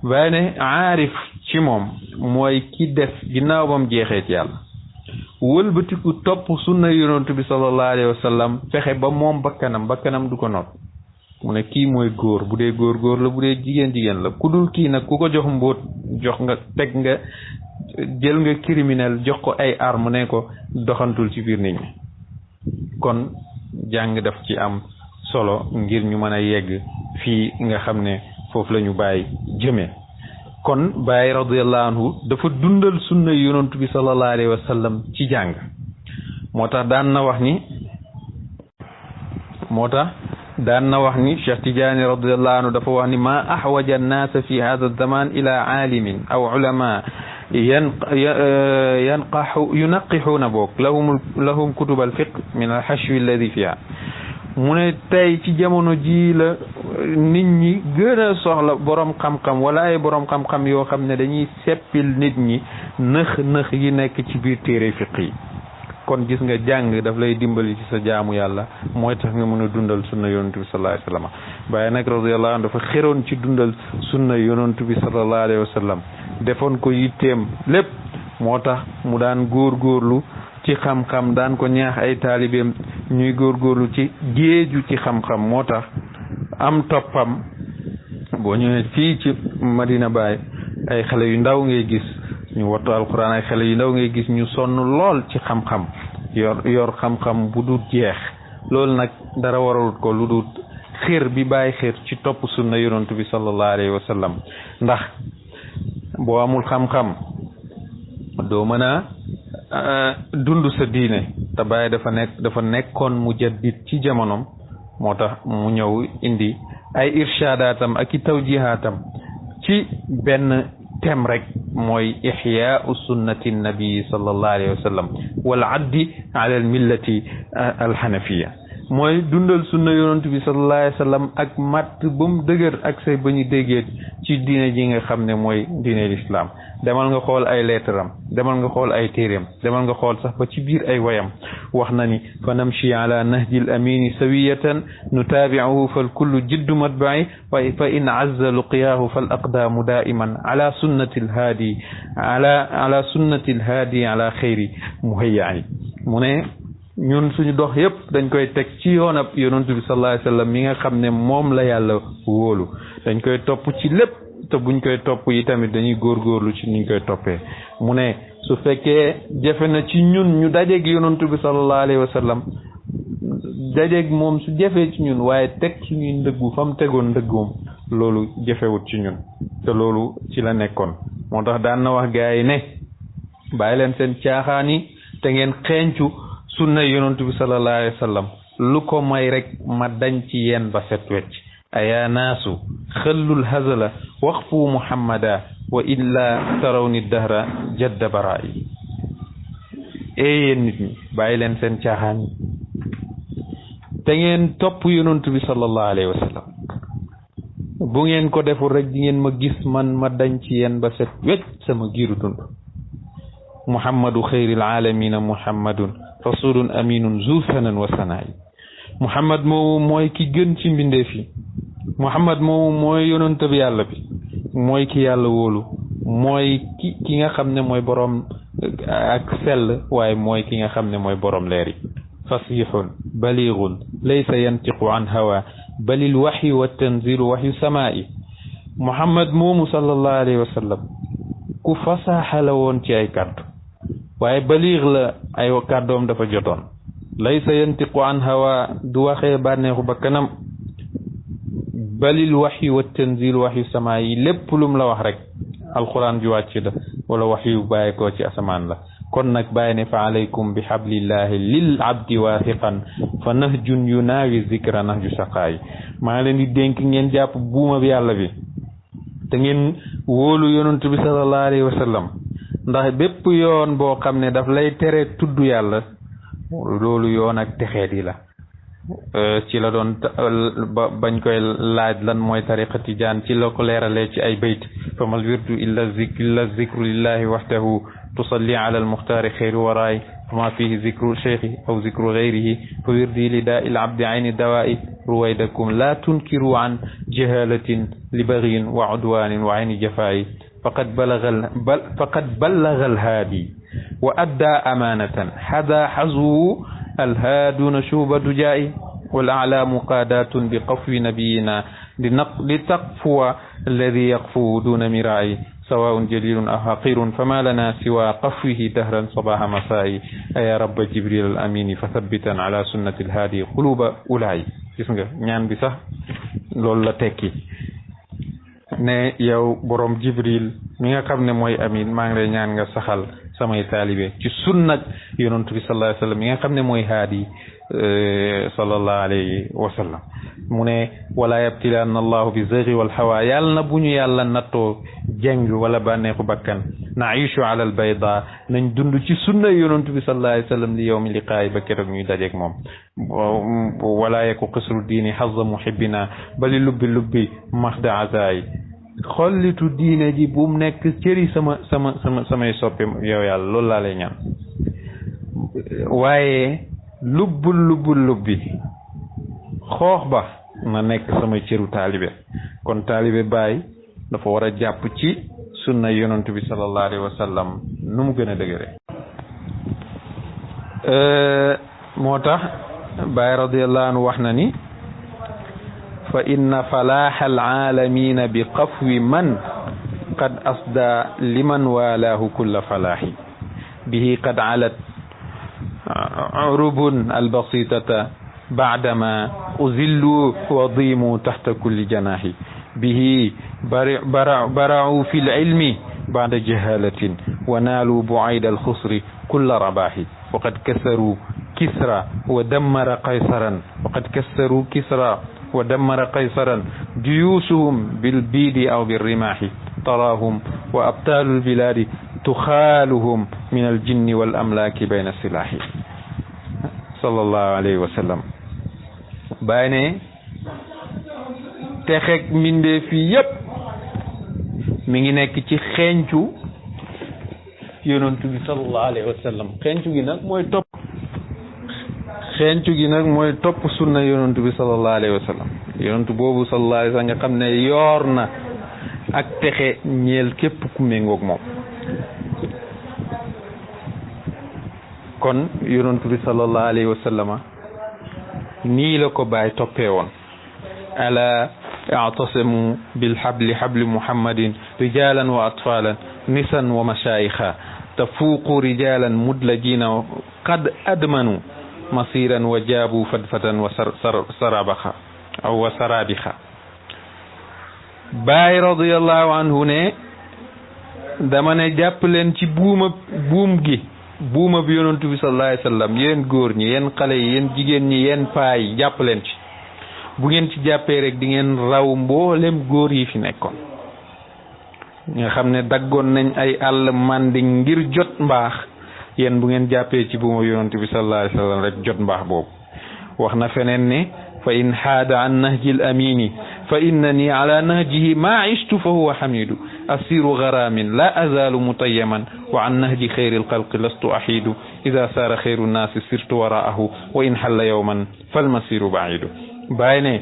baay ne aarif ci moom mooy ki def ginnaaw bam jeexee ci yàlla wëlbatiku topp sunna yonent bi sallallahu alayhi wa sallam fexe ba moom bakkanam du ko noot mu ne kii mooy góor bu dee góor la bu dee jigéen la ku dul kii nag ku ko jox mbóot jox nga teg nga jël nga criminel jox ko ay arme ne ko doxantul ci biir nit ñi kon jàng daf ci am solo ngir ñu mën a yegg fii nga xam ne foofu la ñu bàyyi jëmee kon Baay radiyallahu anhu dafa dundal sunna yonent bi sallallahu alayhi wa sallam ci jàng moo tax daan na wax ni Cheikh Tidiane radiyallahu anhu dafa wax ni ma ahwaja annaasa fi hada zaman ila aalimin aw ulama yunaqixuuna boog lahum kutub alfiq min alxashwi alladi fiha mu ne tey ci jamono ji la nit ñi gën a soxla borom xam-xam wala ay borom xam-xam yoo xam ne dañuy seppil nit ñi nëx yi nekk ci biir téere fiq yi kon gis nga jàng daf lay dimbali ci sa jaamu yàlla mooy tax nga mën a dundal sunna yonent bi sallallahu alayhi wa sallam Baay nag radiyallahu anhu dafa xeroon ci dundal sunna yonent bi sallallahu alayhi wa sallam defoon ko yitteem lépp moo tax mu daan góorgóorlu ci xam-xam daan ko ñaax ay taalibeem ñuy góorgóorlu ci géeju ci xam-xam moo tax am toppam boo ñëwee fii ci Madina Baay ay xale yu ndaw ngay gis ñu wattu alquran ay xale yu ndaw ngay gis ñu sonn lool ci xam-xam yor xam-xam bu dul jeex loolu nag dara waralut ko lu dul xir bi bàyyi xir ci topp sunna yonent bi sallallahu alayhi wa sallam ndax boo amul xam-xam doo mën a dund sa diine te Baay dafa nekkoon mujaddid ci jamonom moo tax mu ñëw indi ay irshadaatam ak i tawjihaatam ci benn tem rek mooy ixyaau sunnati nabii sallallahu alayhi wa sallam wal addi ala al millati alxanafiya mooy dundal sunna yonent bi sallallahu alayhi wa sallam ak matt ba mu dëgër ak say ba ñu déggee ci diine ji nga xam ne mooy diine l'islam demal nga xool ay leetaram demal nga xool ay téeréem demal nga xool sax ba ci biir ay wayam wax na ni fa namshi ala nahji al amini sawiyatan nutaabi'uhu fal kullu jiddu matba'i fa in azza luqiyaahu fal aqdaamu daa'iman ala sunnati al haadi ala sunnati al haadi ala xayri muhayya'i mu ne ñun suñu dox yëpp dañ koy teg ci yoonab yonent bi sallallahu alayhi wa sallam mi nga xam ne moom la yàlla wóolu dañ koy topp ci lépp te buñ koy topp yi tamit dañuy góorgóorlu ci niñ koy toppee mu ne su fekkee jafe na ci ñun ñu dajeeg yonantu bi sallallahu alayhi wa sallam dajeeg moom su jafee ci ñun waaye teg suñuy ndëggu fa mu tegoon ndëggoom loolu jafewut ci ñun te loolu ci la nekkoon moo tax daan na wax gaa yi ne bàyyi leen seen caaxaan yi te ngeen xeeñcu sunna yonantu bi sallallahu alayhi wa sallam lu ko may rek ma dañ ci yéen ba set wecc ayaa naasu xëllul hazala waqfu muhammada wa illa tarawni dahra jadda baraa'i yéen nit ñi bàyyi leen seen caaxaan yi te ngeen topp yonantu bi sallallahu alayhi wa sallam bu ngeen ko deful rek di ngeen ma gis man ma dañ ci yéen ba set wecc sama giiru dund muhammadu xayril aalamina muhammadun rasulun aminun zu sanan wa sanaayi muhammad moomu mooy ki gën ci mbindeef yi muhammad moomu mooy yonent bi yàlla bi mooy ki yàlla wóolu mooy ki nga xam ne mooy boroom ak sell waaye mooy ki nga xam ne mooy boroom leer yi fasihun balighun laysa yantiqu an hawa balil waxyu wa tanzilu waxyu samaa'i muhammad moomu sallallahu alayhi wa sallam ku fasaaxa la woon ci ay kàddu waaye baligh la ay kàddoom dafa jotoon laysa yantiqu an hawa du waxee bànneexu ba kanam balil waxyu wa tanzil waxyu samaa yi lépp lum la wax rek alquran ju wàcc la wala waxyu bàyyi ko ci asamaan la kon nag bàyyi ne fa alaykum bi hablillahi lil abdi wathiqan fa nahjun yunaawi zikra nahju saqaayi maa leen di dénk ngeen jàpp buuma bi yàlla bi te ngeen wóolu yonent bi sallallahu alayhi wa sallam ndax bépp yoon boo xam ne daf lay tere tudd yàlla loolu yoon ak texeet yi la ci la doon bañ koy laaj lan mooy tariqa tijaan ci la ko leeralee ci ay bayt famal wirdu illa zikru lillahi wahdahu tusalli ala almuxtaari xeyru waraay fama fihi zikru cheikhi aw zikru gayrihi fa wirdi li daa il abdi ayni dawaa'i ruwaydakum la tunkiru an jahalatin li bagyin wa udwanin wa ayni jafaayi faqad ballaga alhaadi wa adda amanatan hada hazwu alhaaduna shuba dujaa'i wal a'laamu qaadatun bi qafwi nabiyina li taqfuwa alladi yaqfu duna miraa'i سواء جليل أو حقير فما لنا سوى قفوه دهرا صباح مساء يا رب جبريل الأمين فثبتا على سنة الهادي قلوب أولاي gis nga ñaan bi sax loolu la tekki ne yow borom Jibril mi nga xam ne mooy amin maa ngi lay ñaan nga saxal samay taalibe ci sunnat yonent bi sallallahu alayhi wa sallam mi nga xam ne mooy haadi sallallahu alayhi wa sallam mu ne wala yabtilanna allahu bi zaghi wal hawa yàlla na bu ñu yàlla nattoo jeng wala bànneexu bakkan naishu ala al bayda nañ dund ci sunna yonent bi sallallahu alayhi wa sallam li yawmi liqaayi ba keroog ñuy dajeeg moom wala yaku qisru diini hazza muhibbina bali lubbi maxda azayi xollitu diine ji bu mu nekk cëri samay soppe yow yàlla loolu laa lay ñaan waaye lubbi xoox ba na nekk samay cëru taalibe kon taalibe Baay dafa war a jàpp ci sunna yonent bi sallallahu alayhi wa sallam nu mu gën a dëgëre moo tax Baay radiyallahu anhu wax na ni fa inna falaaha alaalamina bi qafwi man qad asda liman walaahu kulla falaahi bihi qad alat urubun albasitata baadama uzillu wa dimu taxta kulli janaahi bihi bara'u fi lilmi baada jahalatin wa naalu bu'ayda alxusri kulla rabaahi waqad kassaru kisra wa dammara qaysaran waqad kassaru kisra wa dammara qaysaran juyuusuhum bilbiidi aw birrimaahi taraahum wa abtaalu albilaadi tuxaaluhum min aljinni wal amlaaki bayna silaahi sallallahu alayhi wa sallam Baay ne texeeg mbindee fii yépp mi ngi nekk ci xeeñcu yonent bi sallallahu alayhi wa sallam xeeñcu gi nag mooy topp sunna yonent bi sallallahu alayhi wa sallam yonent boobu sallallahu alayhi wa sallam nga xam ne yoor na ak texe ñeel képp ku méngoog moom kon yonent bi sallallahu alayhi wa sallama nii la ko Baay toppee woon ala اعتصموا بالحبل حبل محمد رجالا وأطفالا نسا ومشايخا تفوقوا رجالا مدلجين قد أدمنوا مصيرا وجابوا فدفة وسرابخا أو وسرابخا باي رضي الله عنه ne dama ne jàpp leen ci buum gi buuma bi yonent bi sallallahu alayhi wasallam yéen góor ñi yéen xale yi yéen jigéen ñi yéen paa yi jàpp leen ci bu ngeen ci jàppee rek di ngeen raw mboolem góor yi fi nekkoon nga xam ne daggoon nañ ay àll mandi ngir jot mbaax yéen bu ngeen jàppee ci buuma yonent bi sallallahu alayhi wasallam rek jot mbaax boobu wax na feneen ne fa in haada an nahji al amini fa innani ala nahjihi ma ishtu fa huwa hamidu asiru gharamin la azalu mutayyaman wa an nahji khayri al khalqi lastu ahidu idha sara khayru an-nasi sirtu wara'ahu wa in halla yawman fal masiru ba'idu bayne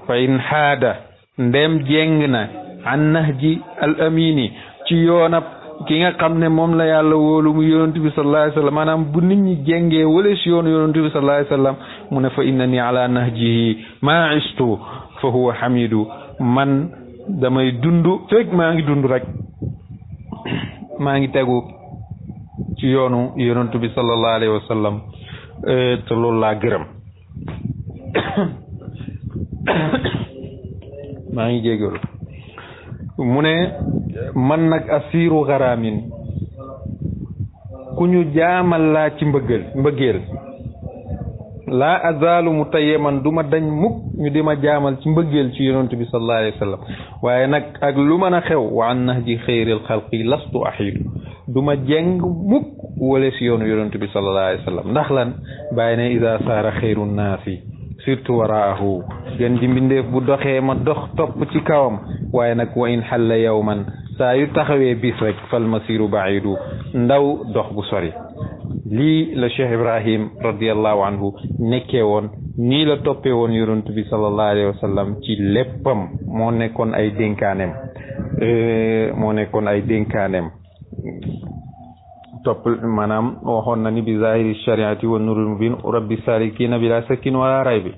fa in haada ndem jeng na an nahji al amini ci yoonab ki nga xam ne moom la yàlla wóolu mu yonent bi sallallahu alayhi wasallam maanaam bu nit ñi jengee wala si yoonu yonent bi sallallahu alayhi wasallam mu ne fa innani ala nahjihi ma istu fa huwa hamidu man damay dund fekk maa ngi dund rek maa ngi tegu ci yoonu yonent bi sallallahu alayhi wasallam te loolu laa gërëm maa ngi jégalu mu ne man nag asiru garamin ku ñu jaamal laa ci mbëggeel laa azalu mutayyaman du ma dañ mukk ñu di ma jaamal ci mbëggeel ci yonent bi sallallahu alayhi wa sallam waaye nag ak lu mën a xew wa an nahji xayril xalqi lastu ahidu du ma jeng mukk wala si yoonu yonent bi sallallahu alayhi wa sallam ndax lan bàyyi ne ida saara xayru naasi surtout waraahu gën di mbindeef bu doxee ma dox topp ci kawam waaye nag wa in xalla yawman saa yu taxawee bis rek fal masiru baidu ndaw dox bu sori lii la Cheikh Ibrahim radiallahu anhu nekkee woon nii la toppee woon yonent bi sallallahu alayhi wa sallam ci léppam moo nekkoon ay dénkaaneem topp maanaam waxoon na ni bi zahiri shariati wa nurul mubin rabbi salikina bila sakin wala raybi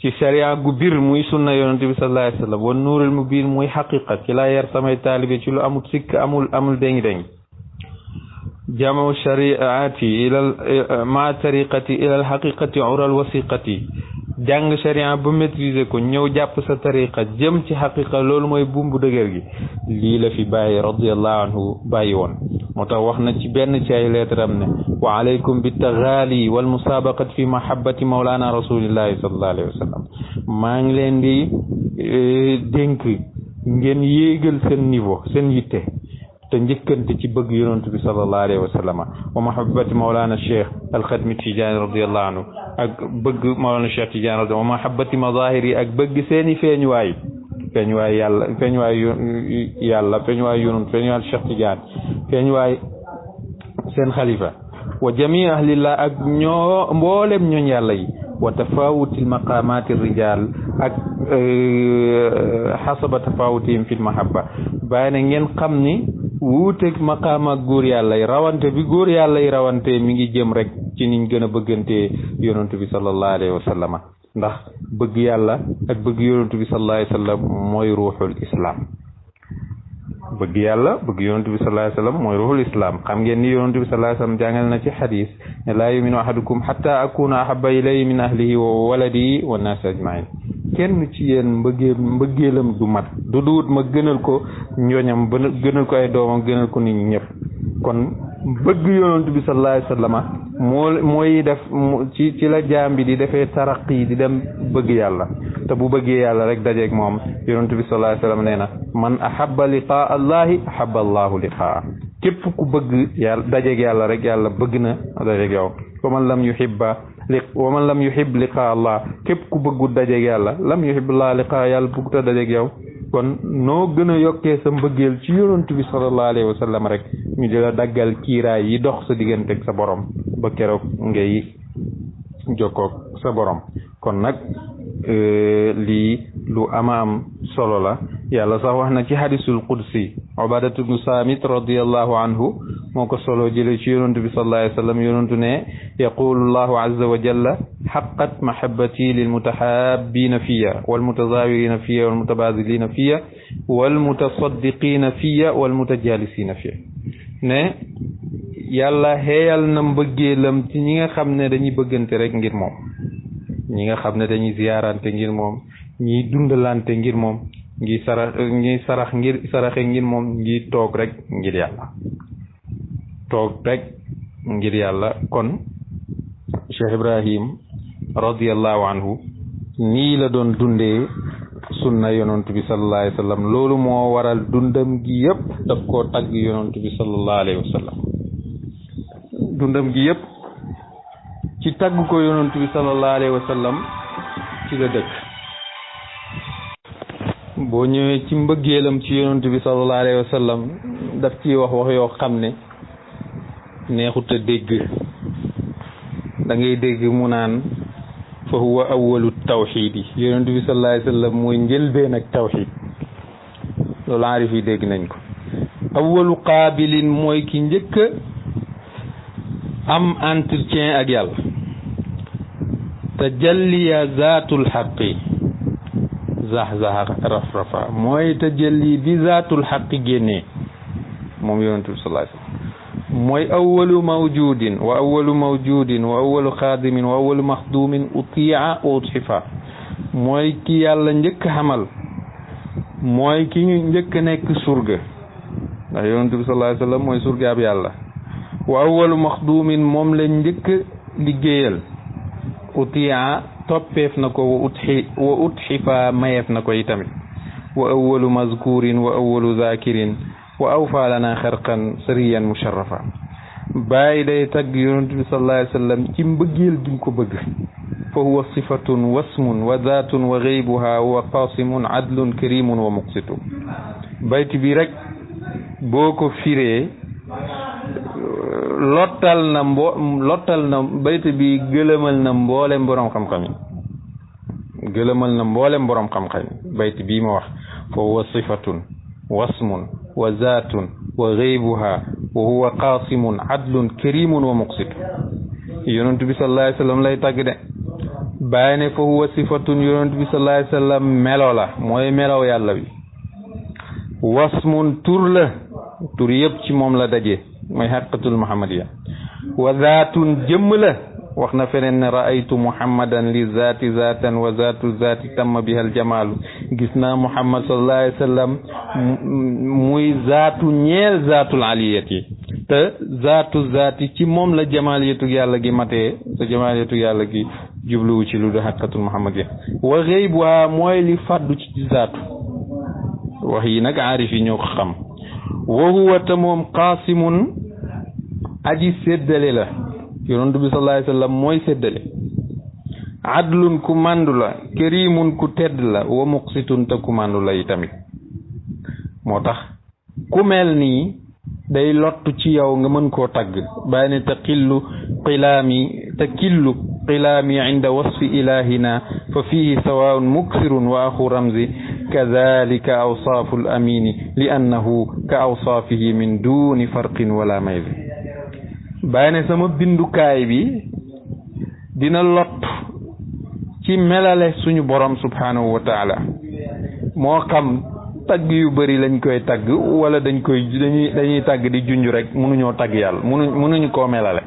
ci sharia gu bir muy sunna yonent bi sallallahu alayhi wasallam wa nurul mubin muy haqiqa ci la yar samay taalibe ci lu amul sikk amul dengi jamu shariati ila ma tariqati ila al haqiqati ural wasiqati jàng sharia ba maîtriser ko ñëw jàpp sa tariqa jëm ci haqiqa loolu mooy bumbu dëgër gi lii la fi bàyyi radiyallahu anhu bàyyi woon moo tax wax na ci benn ci ay leetaram ne wa alaykum bi taghali wal musabaqati fi mahabbati mawlana rasulillahi sallallahu alayhi wa sallam maa ngi leen di dénk ngeen yéegal seen niveau seen yitte te njëkkante ci bëgg yonent bi sallallahu alayhi wa sallam wa mahabbati mawlana cheikh alxadmi Tijaani radiyallahu anhu ak bëgg mawlana cheikh Tijaani radiyallahu wa mahabbati mazahiri ak bëgg seeni feeñuwaay yàlla feeñuwaay yonent feeñuwaay cheikh Tijaani feeñuwaay seen xalifa wa jami ahlillah ak ñoo mboolem ñooñ yàlla yi wa tafawutil maqamati rijal ak xasaba tafawutihim fil mahabba bàyyi ne ngeen xam ni wuuteeg maqaam ak góor yàlla yi rawante bi góor yàlla yi rawante mi ngi jëm rek ci niñ gën a bëggantee yonent bi sallallahu alayhi wa sallam ndax bëgg yàlla ak bëgg yonent bi sallallahu alayhi wa sallam mooy ruuxul islam bëgg yàlla bëgg yonent bi sallallahu alayhi wa sallam mooy ruuxul islam xam ngeen ni yonent bi sallallahu alayhi wa sallam jàngal na ci xadis ne laa yuminu ahadukum hatta akuna ahabba ilayhi min ahlihi wa waladihi wa naasi ajmain kenn ci yéen mbëggeelam du mat du duut ma gënal ko ñooñam gënal ko ay doomam gënal ko nit ñi ñëpp kon bëgg yonent bi sallallahu alayhi wa sallam mooy def ci la jaam bi di defee taraqi di dem bëgg yàlla te bu bëggee yàlla rek dajeeg moom yonent bi sallallahu alayhi wa sallam nee na man ahabba liqaa allahi ahabba allahu liqaa képp ku bëgg yàlla dajeeg yàlla rek yàlla bëgg na dajeeg yow wa man lam yuhib liqaa allah képp ku bëggu dajeeg yàlla lam yuhib allah liqaa yàlla bëgg ta dajeeg yow kon noo gën a yokkee sa mbëggeel ci yonent bi sallallahu alayhi wa sallam rek ñu di la daggal kiiraay yi dox sa digganteeg sa borom ba keroog ngay jokkoog sa borom kon nag lii lu am solo la yàlla sax wax na ci hadisul qudsi ubadatu bnu samit radiyallahu anhu moo ko solo jële ci yonent bi sallallahu alayhi wa sallam yonentu ne yaqulu allahu azza wa jalla حقت محبتي للمتحابين فيا والمتزاورين فيا والمتبادلين فيا والمتصدقين فيا والمتجالسين فيا ne yàlla xeeyal na mbëggeelam ci ñi nga xam ne dañuy bëggante rek ngir moom ñi nga xam ne dañuy ziyaarante ngir moom ñiy dundalante ngir moom ngi saraxe ngir moom ngi toog rek ngir yàlla kon Cheikh Ibrahim radiyallahu anhu nii la doon dundee sunna yonent bi sallallahu alayhi wa sallam loolu moo waral dundam gi yëpp daf koo tagg yonent bi sallallahu alayhi wa sallam dundam gi yëpp ci tagg ko yonent bi sallallahu alayhi wa sallam ci la dëkk boo ñëwee ci mbëggeelam ci yonent bi sallallahu alayhi wa sallam daf ciy wax yoo xam ne neexut a dégg da ngay dégg mu naan fa huwa awwalu tawxiid yi yonent bi sallallahu alayhi wa sallam mooy njëlbeen ak tawxiid loolu aarif yi dégg nañ ko awwalu qaabilin mooy ki njëkk am entretien ak yàlla tajalliya zaatul xaqi zax rafrafa mooy tajalli bi zaatul xaqi génnee moom yonent bi sallallahu alayhi wa sallam mooy awwalu mawjudin wa awwalu xaadimin wa awwalu maxdumin utiya wa utxifa mooy ki yàlla njëkk xamal mooy ki njëkk nekk surga ndax yonent bi sallallahu alayhi wa sallam mooy surgaab yàlla wa awwalu maxdumin moom la njëkk liggéeyal utiya toppeef na ko wa utxifa mayeef na ko itamit wa awwalu mazkurin wa awwalu zakirin wa awfa lana xarqan sariyan musharrafa bàyyi day tagg yonent bi sallallahu alayhi wa sallam ci mbëggeel gi ko bëgg fa huwa sifatun wasmun wa zaatun wa ghaybuha wa qasimun adlun karimun wa muqsitu bayt bi rek boo ko firee lottal na bayt bi gëlëmal na mboolem borom xam-xam yi bayt bii ma wax fa huwa sifatun wasmun wa zaatun wa ghaybuha wa huwa qasimun adlun karimun wa muqsit yonent bi sallallahu alayhi wa sallam lay tàgg de bàyyi ne fa huwa sifatun yonent bi sallallahu alayhi wa sallam melo la mooy melow yàlla bi wasmun tur la tur yëpp ci moom la daje mooy xaqiqatul muhammadiya wa zaatun jëmm la wax na feneen ne raaytu muhammadan li zaati zaatan wa zaatu zaati tamma biha aljamaalu gis naa muhammad sallallahu alayhi wa sallam muy zaatu ñeel zaatul aliyati te zaatu zaati ci moom la jamaaliyatu yàlla gi matee te jamaaliyatu yàlla gi jubluwu ci lu du xaqiqatul muhammadiya wa ghaybuha mooy li fàddu ci zaatu wax yi nag aarif yi ñoo ko xam wa huwa te moom qaasimun aji séddale la yonent bi sallallahu alayhi wa sallam mooy séddale adlun ku màndu la karimun ku tedd la wa muqsitun te ku màndu la yi tamit moo tax ku mel nii day lottu ci yow nga mën koo tagg bàyyi ne takillu qilaami inda wasfi ilahina fa fihi sawaun muksirun wa axu ramzi kadalika awsaafu al amini li annahu ka awsaafihi min duni farqin wala mayzi bàyyi ne sama bindukaay bi dina lott ci melale suñu borom subhanahu wa taala moo xam tagg yu bëri lañ koy tagg wala dañuy tagg di junj rek mënuñoo tagg yàlla mënuñu koo melale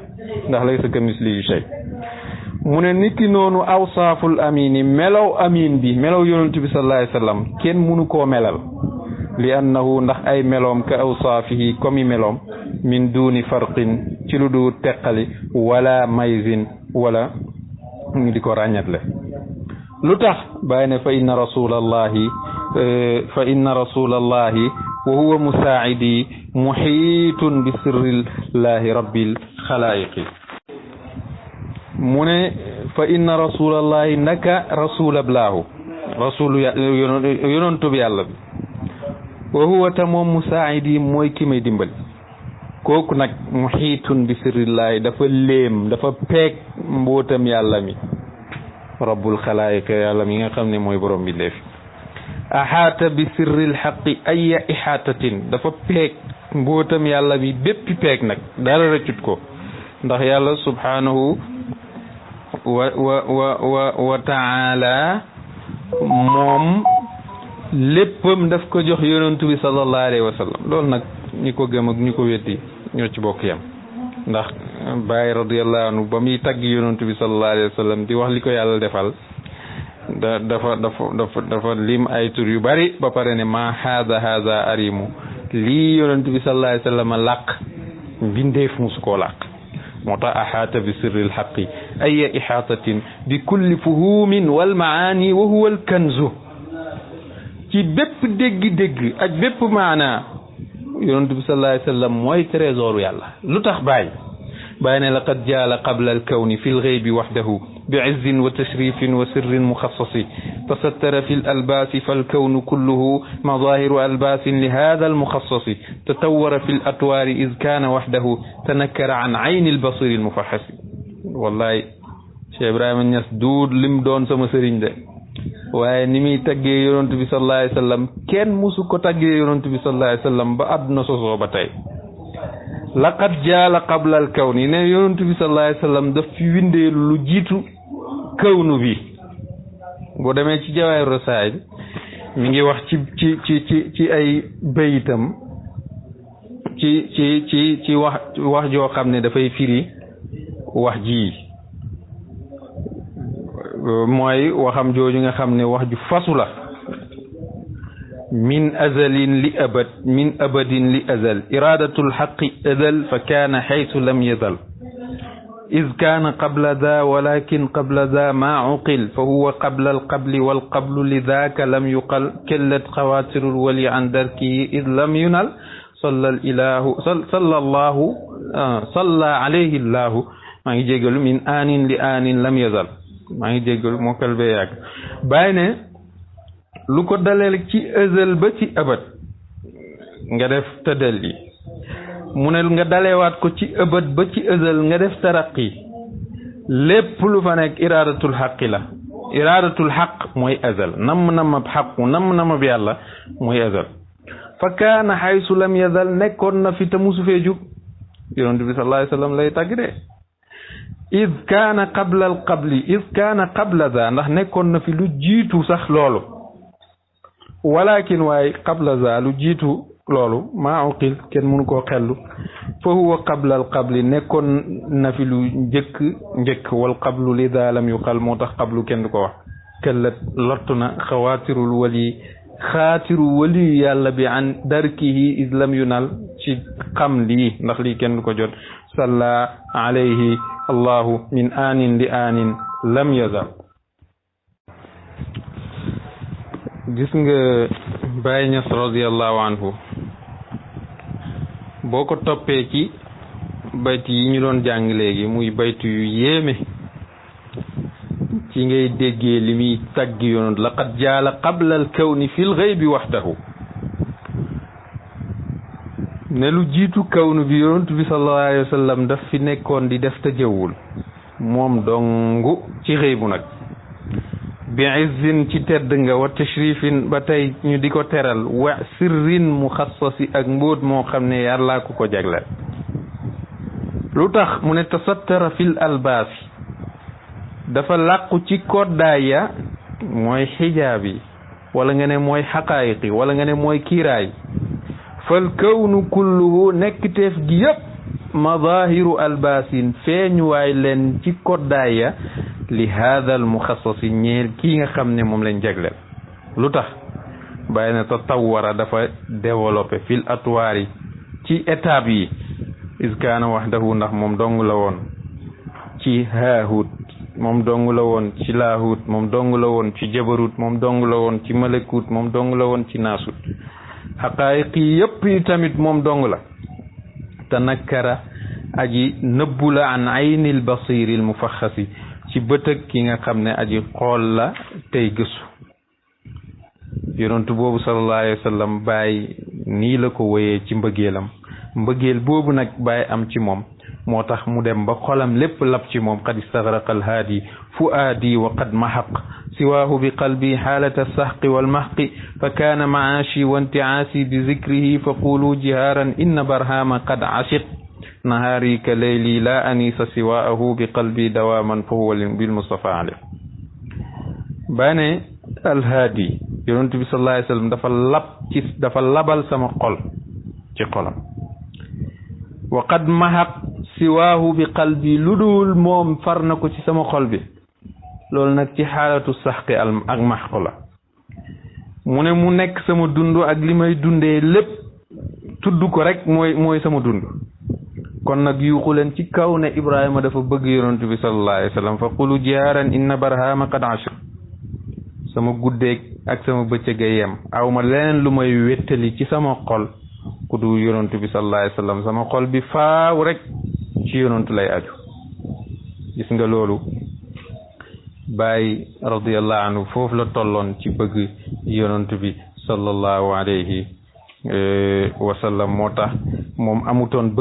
ndax laysa kamislihi shay mu ne niki noonu awsaaful amini melaw amin bi melaw yonent bi sallallahu alayhi wa sallam kenn mënu koo melal li annahu ndax ay meloom ka awsaafihi comme meloom min duni farqin ci lu du teqali wala mayzin wala ñu di ko ràññatle lu tax bàyyi ne fa inna rasulallahi wa huwa musaacidi muxiitun bi sirrillahi rabbil xalaayiqi mu ne fa inna rasulallahi naka rasulablaahu rasulu yonantu bi yàlla bi wa huwa ta moom musaacidi mooy ki may dimbali kooku nag muxiitun bi sirrillahi dafa léem dafa peeg mbootam yàlla mi rabbul xalaayiq yàlla mi nga xam ne mooy borom bi léefi axaata bi sirril xaqi aya ixaatatin dafa peeg mbootam yàlla mi béppi peeg nag dara rëccut ko ndax yàlla subhanahu wa taala moom léppam daf ko jox yonentu bi sallallahu alayhi wa sallam. loolu nag ñi ko gëm ak ñi ko weddi ñoo ci bokk yam ndax Baay radiyallahu anhu ba muy tagg yonentu bi sallallahu alayhi wa sallam di wax li ko yàlla defal dafa lim ay tur yu bari ba pare ne ma haada arimu lii yonentu bi sallallahu alayhi wa sallam làq mbindeef musu koo làq moo tax axaata bi sirri lxaqi aya ixaatatin bi kulli fuhumin wal maani wa huwa alkanzu ci bépp dégg-dégg ak bépp maana yonent bi sallallahu alayhi wa sallam mooy trésor yàlla lu tax bàyyi ne laqad jaala qabla alkawni fi lxaybi waxdahu bi izzin wa tashrifin wa sirrin muxassasi tasattara fi lalbaasi falkawnu kulluhu madahiru albaasin li hada almuxassasi tatawara fi latwaari id kaana waxdahu tanakkara an ayni albasiri almufaxasi wallahi Cheikh Ibrahima Niass duud lim doon sama sëriñ de waaye ni muy taggee yonent bi sallallahu alayhi wa sallam kenn musu ko taggee yonent bi sallallahu alayhi wa sallam ba àdduna sosoo ba tey laqad jaala qabla al kawni ne yonent bi sallallahu alayhi wa sallam daf fi windee lu jiitu kawnu bi boo demee ci Jawaahir Rasaa'il mi ngi wax ci ay bayitam ci wax joo xam ne dafay firi wax ji mooy waxam jooju nga xam ne wax ju fasu la min azalin li abad min abadin li azal iradatul xaqi azal fa kaana xaytu lam yazal iz kaana qabla daa walakin qabla daa maa uqil fa huwa qabla alqabli walqablu li daaka lam yuqal kellat xawaatirul wali an darkihi iz lam yunal salla alayhi llahu maa ngi jégalu min aanin li aanin lam yazal maa ngi jégalu moo kal bee yàgg bàyyi ne lu ko daleel ci ëzal ba ci abat nga def tadalli mu ne nga daleewaat ko ci abat ba ci ëzal nga def taraqi lépp lu fa nekk iradatul xaqi la iradatul xaq mooy azal nam xaqu nam yàlla mooy azal fa kaana xaysu lam yazal nekkoon na fi te musu fee jug yonent bi sallallahu alayhi wa sallam lay tàgg de iz kaana qabla al qabli iz kaana qabla za ndax nekkoon na fi lu jiitu sax loolu walakin waaye qabla za lu jiitu loolu maa uqil kenn mënu koo xellu fa huwa qabla al qabli nekkoon na fi lu njëkk wal qablu li daa lam yuqal moo tax qablu kenn du ko wax kellat lottu na xaatiru wali yàlla bi an darkihi is lam yunal ci xam lii ndax lii kenn du ko jot salla alayhi allahu min aanin li aanin lam yazal gis nga Baye Niass radiallahu anhu boo ko toppee ci bayt yi ñu doon jàng léegi muy baytu yu yéeme ci ngay déggee li muy tagg yoon laqad jaala qabla al kawni fi l ghaybi waxdahu ne lu jiitu kawnu bi yonent bi sallallahu alayhi wa sallam daf fi nekkoon di def tajawul moom dongu ci xëybu nag bi izzin ci tedd nga wa tashrifin ba tey ñu di ko teral wa sirrin muxassasi ak mbóot moo xam ne yàllaa ko jagleel lu tax mu ne tasattara fil albaasi dafa làqu ci koddaay ya mooy xijaab yi wala nga ne mooy xaqaayiqi wala nga ne mooy kiiraay fal kawnu kulluhu nekkteef gi yëpp madahiru albaasin feeñuwaay leen ci koddaay ya li haada al muxassasi ñeel kii nga xam ne moom lañ jagleel lu tax bàyyi na tatawara dafa développé fil atwaar yi ci étape yi iskaana waxdahu ndax moom dong la woon ci haahut moom dong la woon ci laahut moom dong la woon ci jabarut moom dong la woon ci malakut moom dong la woon ci naasut xaqaayiq yi yëpp yi tamit moom dong la tanakkara aji nëbbu la an aynil basiril mufaxasi ci bëtëg ki nga xam ne aji xool la tey gëstu yonentu boobu sallallahu alayhi wa sallam bàyyi nii la ko woyee ci mbëggeelam mbëggeel boobu nag bàyyi am ci moom moo tax mu dem ba xolam lépp lab ci moom qad istaghraqa alhaadi fuaadi wa qad mahaq siwaahu bi qalbi xaalata alsahqi walmahqi fa kaana maashi wa intiaasi bi zikrihi fa qulu jihaaran inna barhama qad ashiq nahaari ka layli la anisa siwaahu bi qalbi dawaman fa huwa bil mustafa alif baane alhaadi yonent bi sallallahu alayhi wasallam dafa labal sama xol ci xolam wa qad mahaq siwaahu bi qalbi lu dul moom far na ko ci sama xol bi loolu nag ci xaalatu saxqi ak maxq la mu ne mu nekk sama dund ak li may dundee lépp tudd ko rek mooy sama dund kon nag yuuxu leen ci kaw ne Ibrahima dafa bëgg yonent bi sallallahu alayhi wasallam fa qulu jaaran inna barhama qad ashir sama guddeeg ak sama bëccëg yem awma leneen lu may wéttali ci sama xol ku du yonent bi sallallahu alayhi wasallam sama xol bi faaw rek ci yonent lay aju gis nga loolu Baay radiyallahu anhu foofu la tolloon ci bëgg yonent bi sallallahu alayhi wa sallam moo tax moom amutoon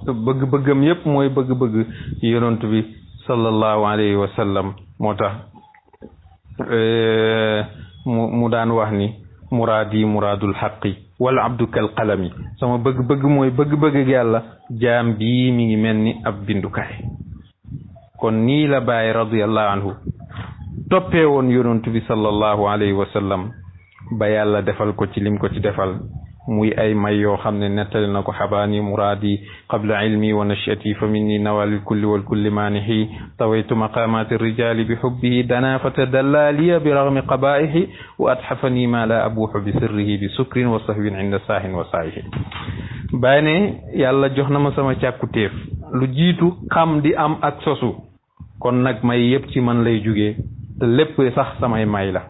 bëgg-bëggam yëpp mooy bëgg-bëgg yonent bi sallallahu alayhi wa sallam moo tax mu daan wax ni muraadi muraadul xaqi wala abdu kal qalami sama bëgg-bëgg mooy bëgg-bëgg yàlla jaam bii mi ngi mel ni ab bindukaay kon nii la Baay radiyallahu anhu toppee woon yonent bi sallallahu alayhi wa sallam ba yàlla defal ko ci lim ko ci defal muy ay may yoo xam ne nettali na ko xabaani muraadi qabla ilmi wa nashati fa minni nawalil kulli wal kulli maanihi tawaytu maqamati rijali bi xubbihi dana fatadalla liya bi raghmi qabaihi wa atxafani ma la abuuxu bi sirrihi bi sukrin wa sahwin inda saahin wa saayihi Baay ne yàlla jox na ma sama càkkutéef lu jiitu xam di am ak sosu kon nag may yëpp ci man lay jugee te lépp sax samay may la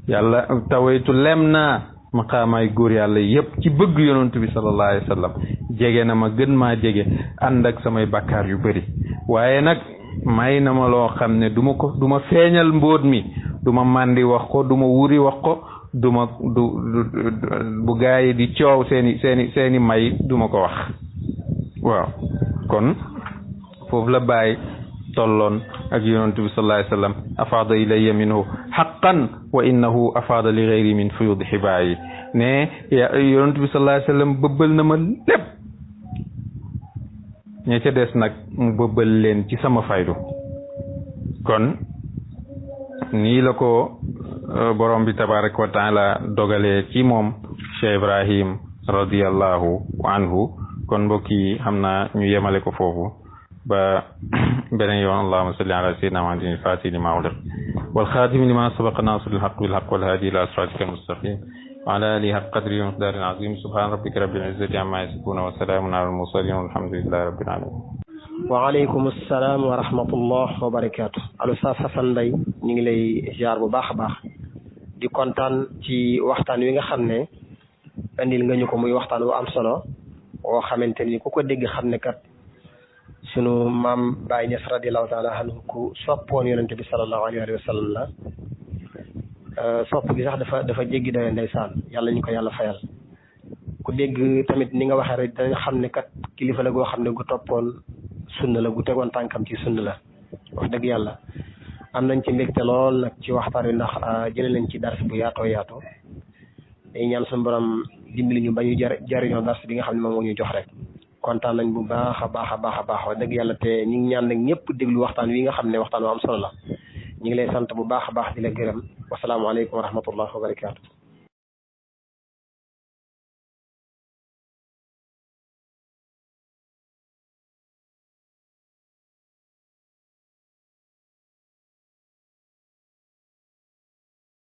yàlla tawaytu lem naa maqaamaay góor yàlla yëpp ci bëgg yonent bi sallallahu alayhi wa sallam jege na ma gën maa jege ànd ak samay bakkaar yu bëri waaye nag may na ma loo xam ne du ma feeñal mbóot mi du ma màndi wax ko du ma wuri wax ko bu gaa yi di coow seeni may du ma ko wax waaw kon foofu la Baay tolloon ak yonent bi sallallahu alayhi wasallam afaada ilayya minhu haqqan wa innahu afaada li ghayri min fuyud hibaayi ne yonent bi sallallahu alayhi wasallam bëbbal na ma lépp ña ca des nag mu bëbbal leen ci sama faydu kon nii la ko borom bi tabaraka wa taala dogalee ci moom Cheikh Ibrahim radiyallahu anhu kon mbokk yi xam naa ñu yemale ko foofu ba beneen yoon allahumma salli ala sayyidina muhammadin al-fatih lima ughliq wal khatim lima sabaqa nasiril haqq bil haqq wal hadi ila siratikal mustaqim wa ala alihi haqqa qadrihi wa miqdaril azim subhana rabbika rabbil izzati amma yasifun wa salamun ala al mursalin walhamdulillahi rabbil alamin wa alaykum assalam wa rahmatullah wa barakatuh Oustaz Assane Mbaye ñu ngi lay ziar bu baax a baax di kontaan ci waxtaan wi nga xam ne andil nga ñu ko muy waxtaan wu am solo woo xamante ni ku ko dégg xam ne kat sunu maam Baay Ñas radiyallahu taala anhu ku soppoon yonente bi sallallahu alayhi wa sallam la sopp gi sax dafa jéggi dayo ndeysaan yàlla ñu ko yàlla fayal ku dégg tamit ni nga waxee rek danañ xam ne kat kilifa la goo xam ne gu toppoon sunna la gu tegoon tànkam ci sunna la wax dëgg yàlla am nañ ci mbégte lool nag ci waxtaan wi ndax jële nañ ci dars bu yaatoo yaatoo day ñaan suñu borom dimbali ñu ba ñu jariñoo dars bi nga xam ne moom moo ñu jox rek kontaan nañ bu baax a baax wax dëgg yàlla te ñu ngi ñaan nag ñëpp déglu waxtaan wi nga xam ne waxtaan wu am solo la ñu ngi lay sant bu baax a baax di la gërëm wasalaamaaleykum wa rahmatullah wa barakaatu